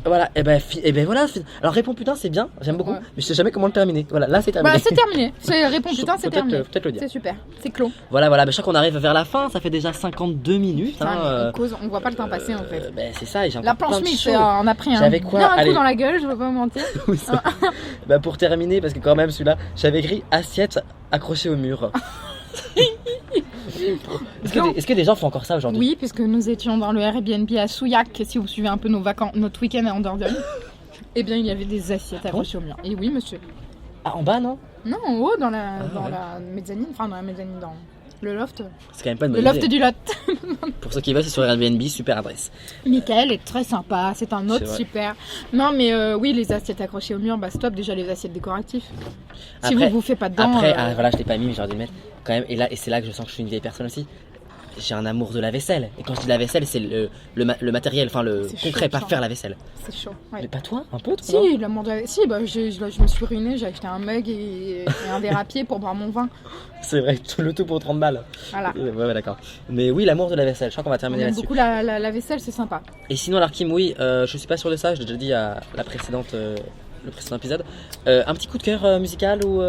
Voilà, et ben voilà. Alors réponds putain, c'est bien, j'aime beaucoup, mais je sais jamais comment le terminer. Voilà, là c'est terminé. Bah c'est terminé. Réponds putain, c'est terminé. Peut-être le dire. C'est super, c'est clos. Voilà, mais je crois qu'on arrive vers la fin, ça fait déjà 52 minutes. Putain, on voit pas le temps passer en fait. C'est ça, et j'ai la planche mise, on a pris un coup dans la gueule, je veux pas mentir. Oui, bah pour terminer, parce que quand même celui-là, j'avais écrit assiette accrochée au mur. Est-ce que des gens font encore ça aujourd'hui? Oui, puisque nous étions dans le Airbnb à Souillac, si vous suivez un peu notre week-end en Dordogne. Eh bien, il y avait des assiettes accrochées au mur. Et oui, monsieur. Ah, en bas, non? Non, en haut, dans la ouais. mezzanine, enfin dans la mezzanine, dans le loft. C'est quand même pas une Le bonne loft idée. du lot. Pour ceux qui veulent, c'est sur Airbnb, super adresse. Michael est très sympa, c'est un hôte C'est vrai. super. Non mais oui, les assiettes accrochées au mur, bah stop, déjà les assiettes décoratives. Si Après- vous bouffez pas dedans... Après, voilà, je l'ai pas mis, mais j'aurais dû le mettre quand même. Et c'est là que je sens que je suis une vieille personne aussi. J'ai un amour de la vaisselle. Et quand je dis la vaisselle, c'est le matériel, enfin le C'est concret, chaud, pas genre. faire la vaisselle. C'est chaud. Ouais. Mais pas toi, un peu, toi? Si, l'amour de la... Si, bah je me suis ruinée, j'ai acheté un mug et un verre à pied pour boire mon vin. C'est vrai, le tout pour 30 balles. Voilà. Ouais, d'accord. Mais oui, l'amour de la vaisselle, je crois qu'on va On terminer aime là-dessus. beaucoup la vaisselle, c'est sympa. Et sinon, alors Kim, oui, je suis pas sûr de ça, je l'ai déjà dit à le précédent épisode. Un petit coup de cœur musical ou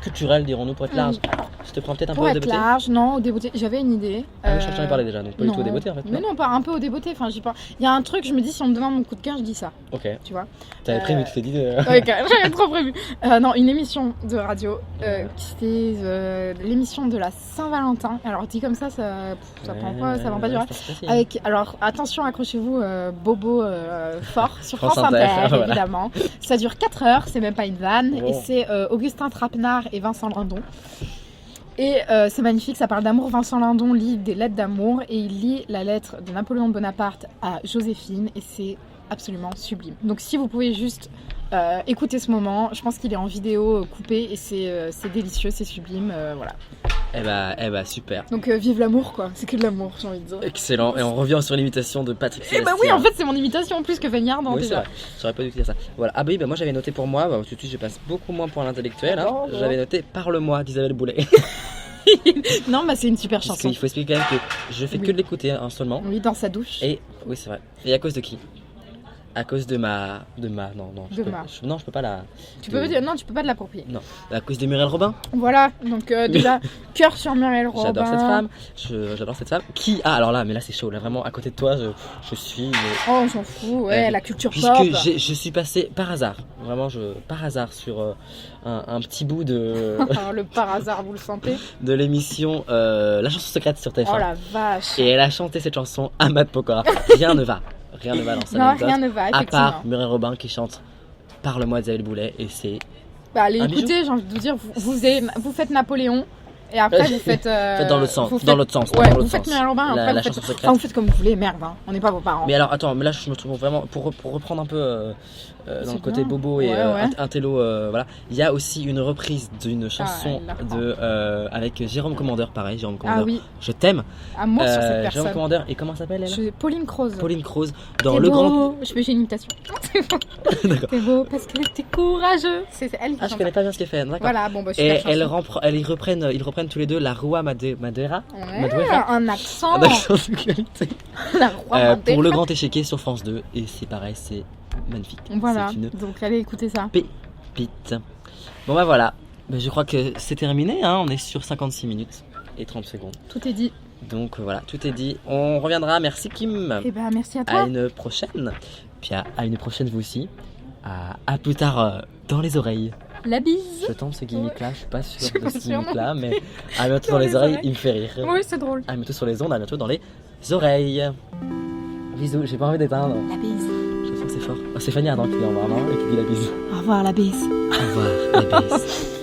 culturel, dirons-nous, pour être large. Je te prends peut-être un Pour peu au être débeauté. large, non, au débeauté, j'avais une idée. Ah, mais je t'en ai parlé déjà, donc pas du tout au débeauté en fait. Mais non, pas un peu au débeauté, enfin j'y pense. Il y a un truc, je me dis si on me demande mon coup de cœur, je dis ça, Ok. tu vois. T'avais prévu, tu t'es dit. Ouais, quand même, j'avais trop prévu. Non, une émission de radio, c'était l'émission de la Saint-Valentin. Alors dit comme ça prend pas, ça va pas durer. Avec, alors attention, accrochez-vous, Bobo fort sur France Inter, voilà. évidemment. Ça dure 4 heures, c'est même pas une vanne, Oh. et c'est Augustin Trapenard et Vincent Lindon. Et c'est magnifique, ça parle d'amour. Vincent Lindon lit des lettres d'amour et il lit la lettre de Napoléon Bonaparte à Joséphine et c'est absolument sublime. Donc si vous pouvez juste écouter ce moment, je pense qu'il est en vidéo coupé et c'est délicieux, c'est sublime, voilà. Eh bah super. Donc vive l'amour quoi, c'est que de l'amour j'ai envie de dire. Excellent. Et on revient sur l'imitation de Patrick Et Sébastien. bah oui, en fait c'est mon imitation en plus que Vagnard dans Oui, c'est déjà. vrai. J'aurais pas dû dire ça. Voilà. Ah bah oui, bah moi j'avais noté pour moi, tout de suite je passe beaucoup moins pour l'intellectuel. Hein. Oh, oh. J'avais noté Parle-moi d'Isabelle Boulet. Non bah c'est une super Parce chanson. qu'il faut expliquer quand même que je fais Oui. que de l'écouter seulement. On lit dans sa douche. Et oui, c'est vrai. Et à cause de qui? À cause de ma. Non, je De peux... ma. non, je peux pas la. Tu peux dire non, tu peux pas te l'approprier. Non. À cause de Muriel Robin. Voilà, donc déjà cœur sur Muriel Robin. J'adore cette femme. J'adore cette femme. Qui. Ah, alors là, mais là c'est chaud. Là, vraiment, à côté de toi, je suis. Oh, on s'en fout, ouais, la culture Puisque pop. je suis passé par hasard, vraiment par hasard sur un petit bout de, Le par hasard, vous le sentez. de l'émission La chanson secrète sur TF1. Oh la vache. Et elle a chanté cette chanson à Mad Pokora. Rien ne va. Rien ne va dans sa Non, anecdote. rien ne va, À effectivement. part Muriel Robin qui chante Parle-moi d'Isabelle Boulet. Et c'est. Bah, allez un écoutez, j'ai envie de vous dire, vous faites Napoléon. Et après, vous faites. Faites dans l'autre sens. vous faites- Dans l'autre sens. Ouais, dans vous l'autre faites sens. Muriel Robin, après, La vous faites. chanson secrète. Enfin, vous faites comme vous voulez, merde, hein. On n'est pas vos parents. Mais alors, attends, mais là je me trouve vraiment. Pour reprendre un peu dans le C'est côté bien. bobo et Ouais, ouais. intello, voilà. Il y a aussi une reprise d'une chanson elle la reprend. avec Jérôme Commandeur, pareil. Jérôme Ah Commandeur. oui, Je t'aime. amour sur cette Jérôme personne. Commandeur. Et comment s'appelle elle? Pauline Croze. Pauline Croze. Dans T'es Le beau. Grand. J'ai une imitation. D'accord. T'es beau parce que t'es courageux. C'est elle qui Ah, je chante. connais pas bien ce qu'elle fait. D'accord. Voilà, bon, bah, Et super chanson. ils reprennent tous les deux la Rua Madeira. Ouais, Madeira. un accent. Un accent de qualité. La roi Pour Madeira. Le Grand Échiquier sur France 2. Et c'est pareil, c'est magnifique. Voilà, C'est une donc allez écouter ça. pépite. Bon bah voilà. Bah, je crois que c'est terminé. Hein. On est sur 56 minutes et 30 secondes. Tout est dit. Donc voilà, tout est dit. On reviendra. Merci Kim. Et bah merci à À toi. une prochaine. Puis à une prochaine vous aussi. À plus tard dans les oreilles. La bise. Je tente ce gimmick-là, je suis pas Je suis sûr de pas ce sûre, non. gimmick-là, mais à bientôt Dans dans les les oreilles, oreilles. il me fait rire. Oui, c'est drôle. À bientôt sur les ondes, à bientôt dans les oreilles. Bisous, j'ai pas envie d'éteindre. La bise. Je sens que c'est fort. Oh, c'est Fanny Ardant qui dit vraiment et qui dit la bise. Au revoir la bise. Au revoir, la bise.